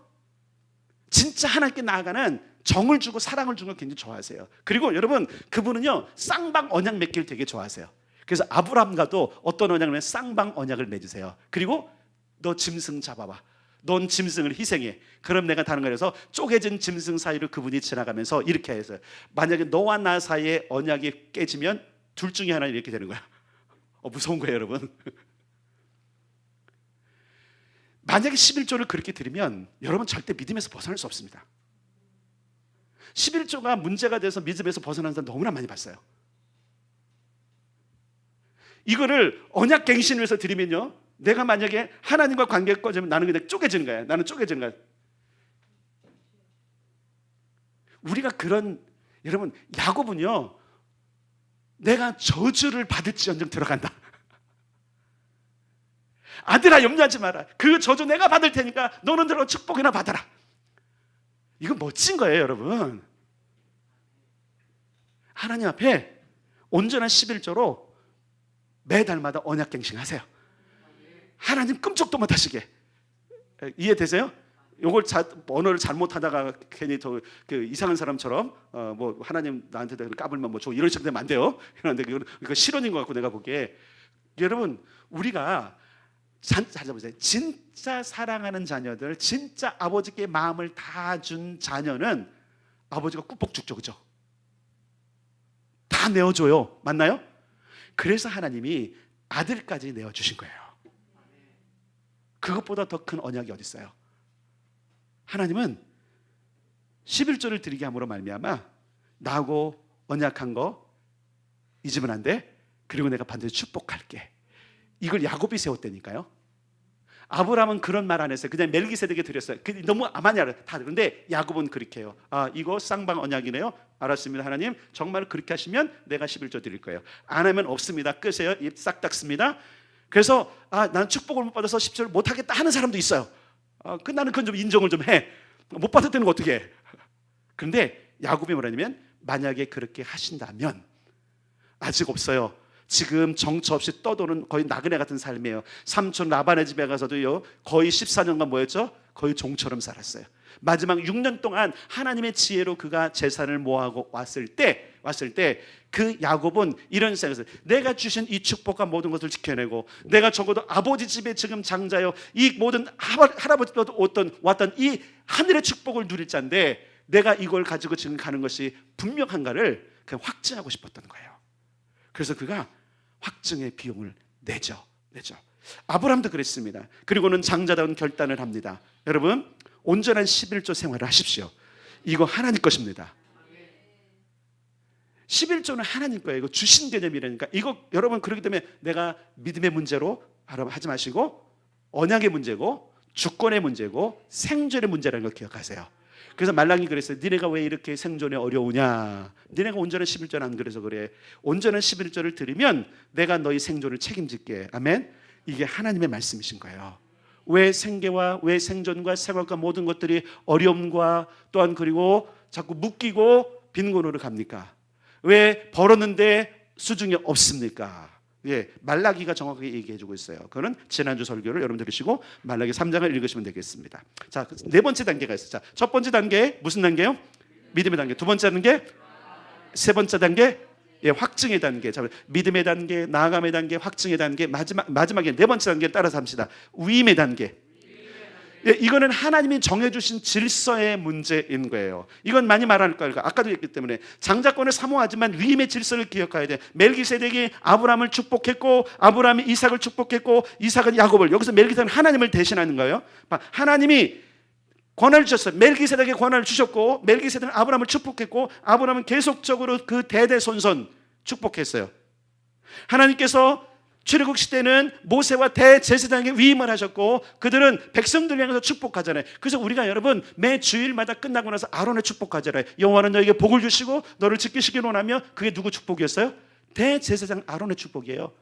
[SPEAKER 1] 진짜 하나님께 나아가는 정을 주고 사랑을 주는 걸 굉장히 좋아하세요. 그리고 여러분 그분은요 쌍방 언약 맺기를 되게 좋아하세요. 그래서 아브라함과도 어떤 언약을 맺으면 쌍방 언약을 맺으세요. 그리고 너 짐승 잡아봐. 넌 짐승을 희생해. 그럼 내가 다른 거라서 쪼개진 짐승 사이로 그분이 지나가면서 이렇게 해서 만약에 너와 나 사이에 언약이 깨지면 둘 중에 하나 이렇게 되는 거야. 무서운 거예요 여러분. 만약에 11조를 그렇게 드리면 여러분 절대 믿음에서 벗어날 수 없습니다. 11조가 문제가 돼서 믿음에서 벗어나는 사람 너무나 많이 봤어요. 이거를 언약갱신을 위해서 드리면요 내가 만약에 하나님과 관계가 꺼지면 나는 그냥 쪼개지는 거야. 나는 쪼개지는 거야. 우리가 여러분 야곱은요 내가 저주를 받을지언정 들어간다. 아들아 염려하지 마라. 그 저주 내가 받을 테니까 너는 들어 축복이나 받아라. 이거 멋진 거예요 여러분. 하나님 앞에 온전한 11조로 매달마다 언약갱신 하세요. 하나님 끔찍도 못하시게. 이해되세요? 요걸 언어를 잘못하다가 괜히 그 이상한 사람처럼 뭐 하나님 나한테 까불면 뭐 이런 식으로 되면 안 돼요. 그런데 이거 실언인 것 같고 내가 보기에 여러분 우리가 잘 잡으세요. 진짜 사랑하는 자녀들, 진짜 아버지께 마음을 다 준 자녀는 아버지가 꾸벅 죽죠, 그죠? 다 내어줘요, 맞나요? 그래서 하나님이 아들까지 내어주신 거예요. 그것보다 더 큰 언약이 어디 있어요? 하나님은 11조를 드리게 함으로 말미암아 나하고 언약한 거 잊으면 안 돼. 그리고 내가 반드시 축복할게. 이걸 야곱이 세웠다니까요. 아브라함은 그런 말 안 했어요. 그냥 멜기세덱에 드렸어요. 너무 아마냐 다. 그런데 야곱은 그렇게 해요. 이거 쌍방 언약이네요. 알았습니다. 하나님 정말 그렇게 하시면 내가 11조 드릴 거예요. 안 하면 없습니다. 끄세요. 입 싹 닫습니다. 그래서 난 축복을 못 받아서 10조를 못 하겠다 하는 사람도 있어요. 나는 그건 좀 인정을 좀 해. 못 받았다는 거 어떻게 해? 그런데 야곱이 뭐라냐면 만약에 그렇게 하신다면 아직 없어요. 지금 정처 없이 떠도는 거의 나그네 같은 삶이에요. 삼촌 라반의 집에 가서도요 거의 14년간 뭐였죠? 거의 종처럼 살았어요. 마지막 6년 동안 하나님의 지혜로 그가 재산을 모아고 왔을 때 그 야곱은 이런 생각을 했어요. 내가 주신 이 축복과 모든 것을 지켜내고 내가 적어도 아버지 집에 지금 장자요 이 모든 할아버지도 왔던 이 하늘의 축복을 누릴 자인데 내가 이걸 가지고 지금 가는 것이 분명한가를 그냥 확증하고 싶었던 거예요. 그래서 그가 확증의 비용을 내죠. 아브라함도 그랬습니다. 그리고는 장자다운 결단을 합니다. 여러분 온전한 11조 생활을 하십시오. 이거 하나님 것입니다. 11조는 하나님 거예요. 이거 주신 개념이라니까. 이거 여러분 그렇기 때문에 내가 믿음의 문제로 하지 마시고 언약의 문제고 주권의 문제고 생존의 문제라는 걸 기억하세요. 그래서 말라기 그랬어요. 니네가 왜 이렇게 생존에 어려우냐? 니네가 온전한 11조는 안 그래서 그래. 온전한 11조를 드리면 내가 너희 생존을 책임질게. 아멘. 이게 하나님의 말씀이신 거예요. 왜 생계와 왜 생존과 생활과 모든 것들이 어려움과 또한 그리고 자꾸 묶이고 빈곤으로 갑니까? 왜 벌었는데 수중이 없습니까? 말라기가 정확하게 얘기해주고 있어요. 그거는 지난주 설교를 여러분 들으시고 말라기 3장을 읽으시면 되겠습니다. 자, 네 번째 단계가 있어요. 자, 첫 번째 단계 무슨 단계요? 믿음의 단계. 두 번째 단계, 세 번째 단계, 확증의 단계. 자, 믿음의 단계, 나아감의 단계, 확증의 단계, 마지막에 네 번째 단계 따라서 합시다. 위임의 단계. 이거는 하나님이 정해주신 질서의 문제인 거예요. 이건 많이 말할 거예요. 아까도 했기 때문에 장자권을 사모하지만 위임의 질서를 기억해야 돼. 멜기세덱이 아브라함을 축복했고 아브라함이 이삭을 축복했고 이삭은 야곱을. 여기서 멜기세덱은 하나님을 대신하는 거예요. 하나님이 권한을 주셨어요. 멜기세덱에게 권한을 주셨고 멜기세덱은 아브라함을 축복했고 아브라함은 계속적으로 그 대대손손 축복했어요. 하나님께서 출애굽 시대는 모세와 대제사장에게 위임을 하셨고 그들은 백성들 향해서 축복하잖아요. 그래서 우리가 여러분 매 주일마다 끝나고 나서 아론의 축복하잖아요. 여호와는 너에게 복을 주시고 너를 지키시기로 하며 그게 누구 축복이었어요? 대제사장 아론의 축복이에요.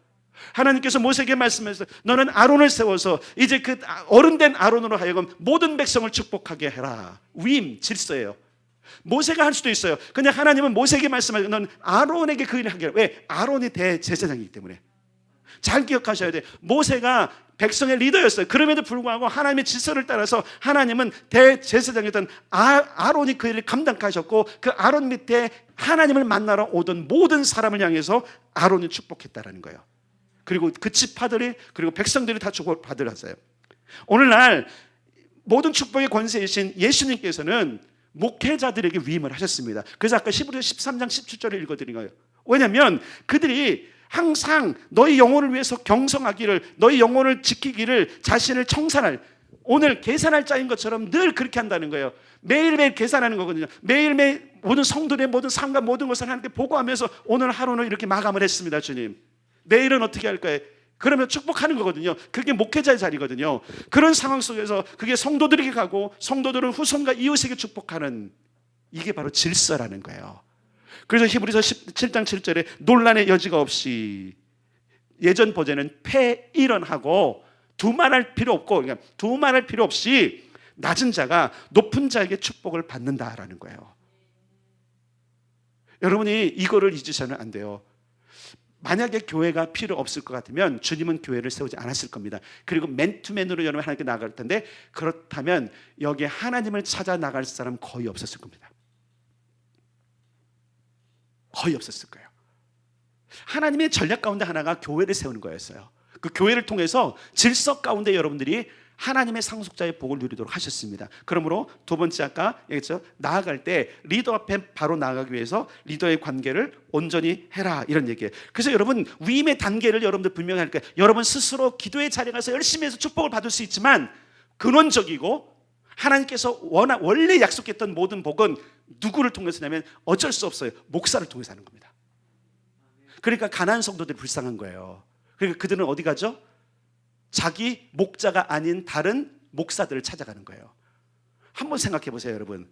[SPEAKER 1] 하나님께서 모세에게 말씀하셨어요. 너는 아론을 세워서 이제 그 어른된 아론으로 하여금 모든 백성을 축복하게 해라. 위임, 질서예요. 모세가 할 수도 있어요. 근데 하나님은 모세에게 말씀하셨어요. 넌 아론에게 그 일을 하게 해라. 왜? 아론이 대제사장이기 때문에. 잘 기억하셔야 돼요. 모세가 백성의 리더였어요. 그럼에도 불구하고 하나님의 질서를 따라서 하나님은 대제사장이었던 아론이 그 일을 감당하셨고 그 아론 밑에 하나님을 만나러 오던 모든 사람을 향해서 아론이 축복했다라는 거예요. 그리고 그 지파들이 그리고 백성들이 다 축복을 받으셨어요. 오늘날 모든 축복의 권세이신 예수님께서는 목회자들에게 위임을 하셨습니다. 그래서 아까 히브리서 13장 17절을 읽어드린 거예요. 왜냐하면 그들이 항상 너희 영혼을 위해서 경성하기를 너희 영혼을 지키기를 자신을 청산할 오늘 계산할 자인 것처럼 늘 그렇게 한다는 거예요. 매일매일 계산하는 거거든요. 매일매일 모든 성도의 모든 삶과 모든 것을 하나님께 보고하면서 오늘 하루는 이렇게 마감을 했습니다. 주님 내일은 어떻게 할 거예요? 그러면 축복하는 거거든요. 그게 목회자의 자리거든요. 그런 상황 속에서 그게 성도들에게 가고 성도들은 후손과 이웃에게 축복하는 이게 바로 질서라는 거예요. 그래서 히브리서 7장 7절에 논란의 여지가 없이 예전 버전은 폐일언하고 두말할 필요 없고 그러니까 두말할 필요 없이 낮은 자가 높은 자에게 축복을 받는다라는 거예요. 여러분이 이거를 잊으셔는 안 돼요. 만약에 교회가 필요 없을 것 같으면 주님은 교회를 세우지 않았을 겁니다. 그리고 맨투맨으로 여러분 하나님께 나아갈 텐데, 그렇다면 여기에 하나님을 찾아 나갈 사람 거의 없었을 겁니다. 거의 없었을 거예요. 하나님의 전략 가운데 하나가 교회를 세우는 거였어요. 그 교회를 통해서 질서 가운데 여러분들이 하나님의 상속자의 복을 누리도록 하셨습니다. 그러므로 두 번째, 아까 얘기했죠, 나아갈 때 리더 앞에 바로 나아가기 위해서 리더의 관계를 온전히 해라, 이런 얘기예요. 그래서 여러분, 위임의 단계를 여러분들 분명히 할 거예요. 여러분 스스로 기도의 자리에 가서 열심히 해서 축복을 받을 수 있지만, 근원적이고 하나님께서 원래 약속했던 모든 복은 누구를 통해서냐면 어쩔 수 없어요. 목사를 통해서 하는 겁니다. 그러니까 가난한 성도들이 불쌍한 거예요. 그러니까 그들은 어디 가죠? 자기 목자가 아닌 다른 목사들을 찾아가는 거예요. 한번 생각해 보세요, 여러분.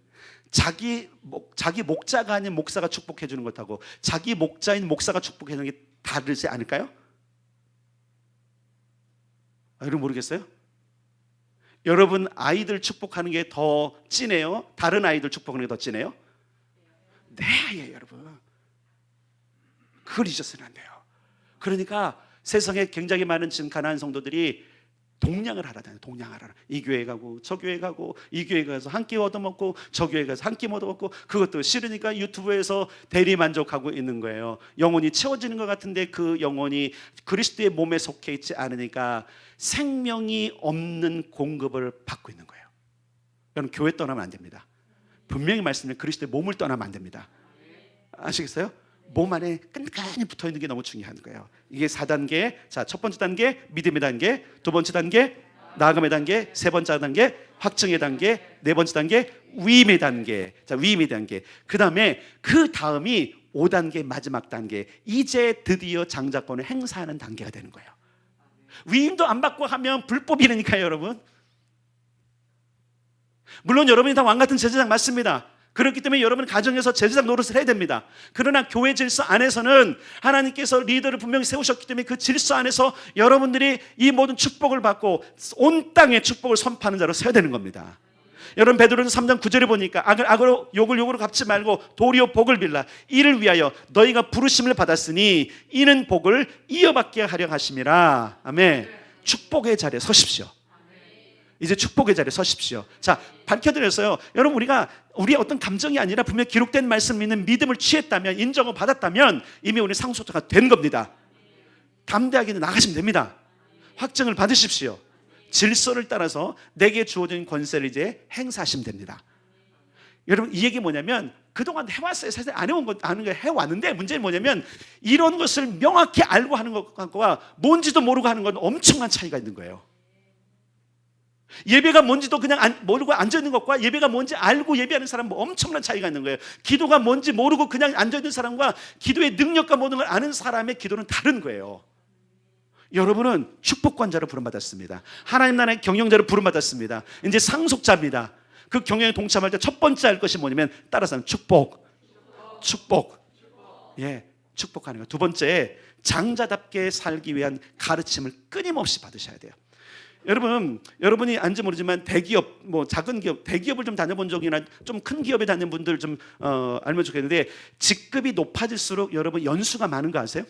[SPEAKER 1] 자기 목자가 아닌 목사가 축복해 주는 것하고 자기 목자인 목사가 축복해 주는 게 다르지 않을까요? 여러분 모르겠어요? 여러분 아이들 축복하는 게 더 진해요? 다른 아이들 축복하는 게 더 진해요? 네, 예, 여러분. 그걸 잊었으면 안 돼요. 그러니까 세상에 굉장히 많은 지금 가난한 성도들이 동냥을 하라잖아요. 동냥하라. 이 교회 가고 저 교회 가고, 이 교회 가서 한 끼 얻어먹고 저 교회 가서 한 끼 얻어먹고, 그것도 싫으니까 유튜브에서 대리 만족하고 있는 거예요. 영혼이 채워지는 것 같은데 그 영혼이 그리스도의 몸에 속해 있지 않으니까 생명이 없는 공급을 받고 있는 거예요. 여러분, 교회 떠나면 안 됩니다. 분명히 말씀드리면 그리스도의 몸을 떠나면 안 됩니다. 아시겠어요? 몸 안에 끈끈히 붙어있는 게 너무 중요한 거예요. 이게 4단계. 자, 첫 번째 단계 믿음의 단계, 두 번째 단계 나아감의 단계, 세 번째 단계 확증의 단계, 네 번째 단계 위임의 단계. 자, 위임의 단계. 그 다음이 5단계 마지막 단계. 이제 드디어 장자권을 행사하는 단계가 되는 거예요. 위임도 안 받고 하면 불법이니까요, 여러분. 물론 여러분이 다 왕같은 제사장 맞습니다. 그렇기 때문에 여러분은 가정에서 제사장 노릇을 해야 됩니다. 그러나 교회 질서 안에서는 하나님께서 리더를 분명히 세우셨기 때문에 그 질서 안에서 여러분들이 이 모든 축복을 받고 온 땅에 축복을 선포하는 자로 서야 되는 겁니다. 여러분, 베드로전서 3장 9절에 보니까 악으로 욕을 욕으로 갚지 말고 도리어 복을 빌라. 이를 위하여 너희가 부르심을 받았으니 이는 복을 이어받게 하려 하심이라. 아멘. 축복의 자리에 서십시오. 이제 축복의 자리에 서십시오. 자, 밝혀드렸어요. 여러분, 우리의 어떤 감정이 아니라 분명 기록된 말씀을 믿는 믿음을 취했다면, 인정을 받았다면 이미 우리 상속자가 된 겁니다. 담대하게 나가시면 됩니다. 확증을 받으십시오. 질서를 따라서 내게 주어진 권세를 이제 행사하시면 됩니다. 여러분, 이 얘기 뭐냐면 그동안 해왔어요. 사실 안 해온 거 아는 거 해왔는데, 문제는 뭐냐면 이런 것을 명확히 알고 하는 것과 뭔지도 모르고 하는 건 엄청난 차이가 있는 거예요. 예배가 뭔지도 그냥 모르고 앉아있는 것과 예배가 뭔지 알고 예배하는 사람은 엄청난 차이가 있는 거예요. 기도가 뭔지 모르고 그냥 앉아있는 사람과 기도의 능력과 모든 걸 아는 사람의 기도는 다른 거예요. 여러분은 축복관자로 부름받았습니다. 하나님 나라의 경영자로 부름받았습니다. 이제 상속자입니다. 그 경영에 동참할 때 첫 번째 할 것이 뭐냐면 따라서 축복. 예, 축복하는 거. 두 번째, 장자답게 살기 위한 가르침을 끊임없이 받으셔야 돼요. 여러분이 안지 모르지만 대기업, 작은 기업, 대기업을 좀 다녀본 적이나 좀 큰 기업에 다니는 분들 좀 알면 좋겠는데, 직급이 높아질수록 여러분 연수가 많은 거 아세요?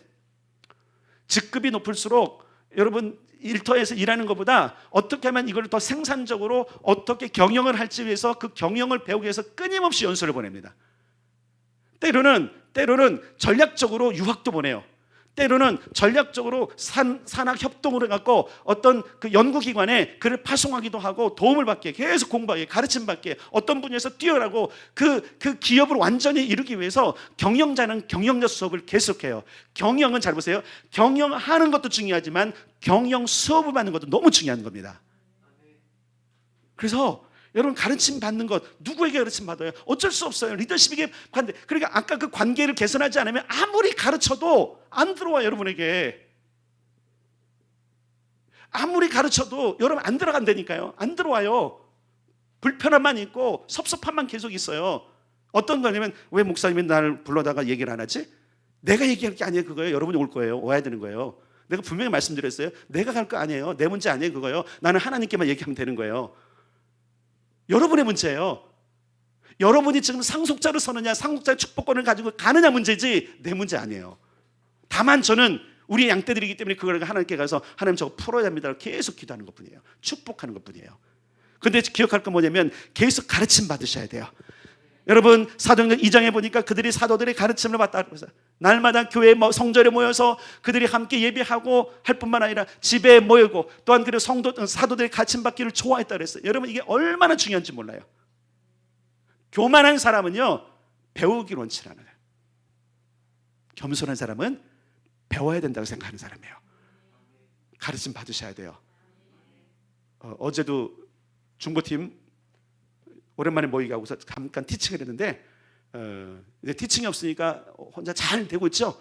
[SPEAKER 1] 직급이 높을수록 여러분 일터에서 일하는 것보다 어떻게 하면 이걸 더 생산적으로 어떻게 경영을 할지 위해서 그 경영을 배우기 위해서 끊임없이 연수를 보냅니다. 때로는 전략적으로 유학도 보내요. 때로는 전략적으로 산학 협동을 해갖고 어떤 그 연구기관에 그를 파송하기도 하고 도움을 받게, 계속 공부하게, 가르침 받게, 어떤 분야에서 뛰어나고 그 기업을 완전히 이루기 위해서 경영자는 경영자 수업을 계속해요. 경영은 잘 보세요. 경영하는 것도 중요하지만 경영 수업을 받는 것도 너무 중요한 겁니다. 그래서 여러분, 가르침 받는 것, 누구에게 가르침 받아요? 어쩔 수 없어요. 리더십에게 관계. 그러니까 아까 그 관계를 개선하지 않으면 아무리 가르쳐도 안 들어와요. 여러분에게 아무리 가르쳐도 여러분 안 들어간다니까요. 안 들어와요. 불편함만 있고 섭섭함만 계속 있어요. 어떤 거냐면, 왜 목사님이 나를 불러다가 얘기를 안 하지? 내가 얘기할 게 아니에요. 그거예요. 여러분이 올 거예요. 와야 되는 거예요. 내가 분명히 말씀드렸어요. 내가 갈 거 아니에요. 내 문제 아니에요. 그거요. 나는 하나님께만 얘기하면 되는 거예요. 여러분의 문제예요. 여러분이 지금 상속자로 서느냐, 상속자의 축복권을 가지고 가느냐 문제지 내 문제 아니에요. 다만 저는 우리 양떼들이기 때문에 그걸 하나님께 가서 하나님 저거 풀어야 합니다 계속 기도하는 것뿐이에요. 축복하는 것뿐이에요. 근데 기억할 건 뭐냐면 계속 가르침 받으셔야 돼요. 여러분 사도행전 2장에 보니까 그들이 사도들의 가르침을 받다 그래서 날마다 교회에 성전에 모여서 그들이 함께 예배하고 할 뿐만 아니라 집에 모이고 또한 그리고 사도들의 가르침 받기를 좋아했다 그랬어요. 여러분 이게 얼마나 중요한지 몰라요. 교만한 사람은요 배우기를 원치 않아요. 겸손한 사람은 배워야 된다고 생각하는 사람이에요. 가르침 받으셔야 돼요. 어제도 중보팀 오랜만에 모이게 하고서 잠깐 티칭을 했는데 이제 티칭이 없으니까 혼자 잘 되고 있죠.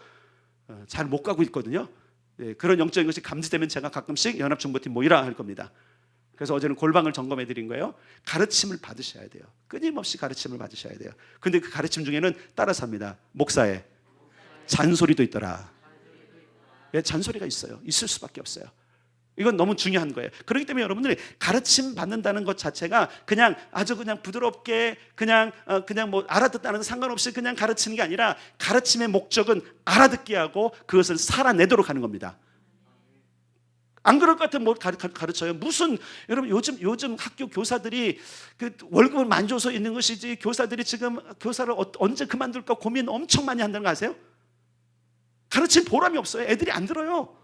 [SPEAKER 1] 잘 못 가고 있거든요. 그런 영적인 것이 감지되면 제가 가끔씩 연합중보팀 모이라 할 겁니다. 그래서 어제는 골방을 점검해 드린 거예요. 가르침을 받으셔야 돼요. 끊임없이 가르침을 받으셔야 돼요. 근데 그 가르침 중에는 따라서 합니다. 목사의 잔소리도 있더라. 잔소리가 있어요. 있을 수밖에 없어요. 이건 너무 중요한 거예요. 그렇기 때문에 여러분들이 가르침 받는다는 것 자체가 그냥 아주 그냥 부드럽게 그냥 뭐 알아듣다는 거 상관없이 그냥 가르치는 게 아니라 가르침의 목적은 알아듣게 하고 그것을 살아내도록 하는 겁니다. 안 그럴 것 같으면 뭐 가르쳐요? 무슨 여러분 요즘 학교 교사들이 그 월급을 많이 줘서 있는 것이지 교사들이 지금 교사를 언제 그만둘까 고민 엄청 많이 한다는 거 아세요? 가르칠 보람이 없어요. 애들이 안 들어요.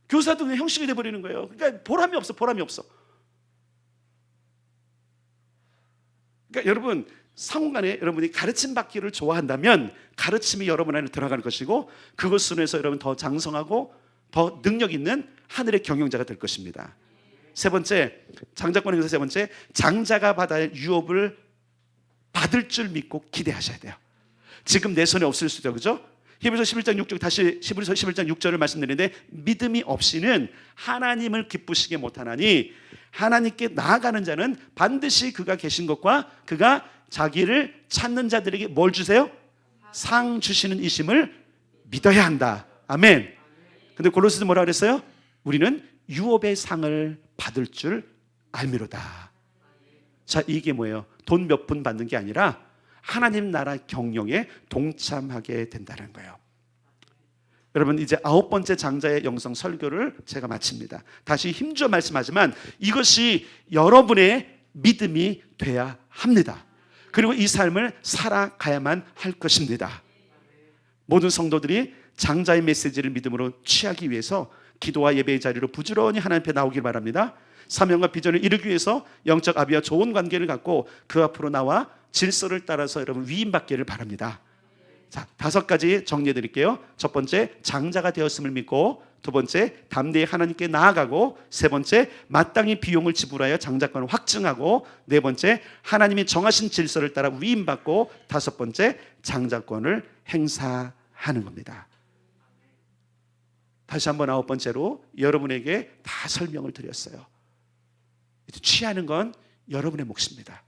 [SPEAKER 1] 교사도 그냥 형식이 돼버리는 거예요. 그러니까 보람이 없어. 그러니까 여러분 상호간에 여러분이 가르침 받기를 좋아한다면 가르침이 여러분 안에 들어가는 것이고 그것으로 해서 여러분 더 장성하고 더 능력 있는 하늘의 경영자가 될 것입니다. 세 번째, 장자권에서 세 번째, 장자가 받아야 할 유업을 받을 줄 믿고 기대하셔야 돼요. 지금 내 손에 없을 수도 그죠? 히브리서 11장 6절 다시 히브리서 11장 6절을 말씀드리는데 믿음이 없이는 하나님을 기쁘시게 못하나니 하나님께 나아가는 자는 반드시 그가 계신 것과 그가 자기를 찾는 자들에게 뭘 주세요? 상 주시는 이심을 믿어야 한다. 아멘. 근데 골로새서 뭐라 그랬어요? 우리는 유업의 상을 받을 줄 알미로다. 자, 이게 뭐예요? 돈 몇 푼 받는 게 아니라 하나님 나라 경영에 동참하게 된다는 거예요. 여러분 이제 9번째 장자의 영성 설교를 제가 마칩니다. 다시 힘주어 말씀하지만 이것이 여러분의 믿음이 돼야 합니다. 그리고 이 삶을 살아가야만 할 것입니다. 모든 성도들이 장자의 메시지를 믿음으로 취하기 위해서 기도와 예배의 자리로 부지런히 하나님 앞에 나오길 바랍니다. 사명과 비전을 이루기 위해서 영적 아비와 좋은 관계를 갖고 그 앞으로 나와 질서를 따라서 여러분 위임받기를 바랍니다. 자, 5가지 정리해 드릴게요. 첫 번째, 장자가 되었음을 믿고, 두 번째, 담대히 하나님께 나아가고, 세 번째, 마땅히 비용을 지불하여 장자권을 확증하고, 네 번째, 하나님이 정하신 질서를 따라 위임받고, 다섯 번째, 장자권을 행사하는 겁니다. 다시 한번 9번째로 여러분에게 다 설명을 드렸어요. 취하는 건 여러분의 몫입니다.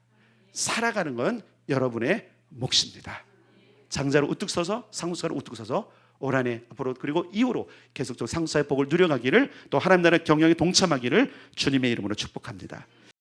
[SPEAKER 1] 살아가는 건 여러분의 몫입니다. 장자로 우뚝 서서 상속자로 우뚝 서서 올 한 해 앞으로 그리고 이후로 계속적으로 상속자의 복을 누려가기를 또 하나님 나라 경영에 동참하기를 주님의 이름으로 축복합니다.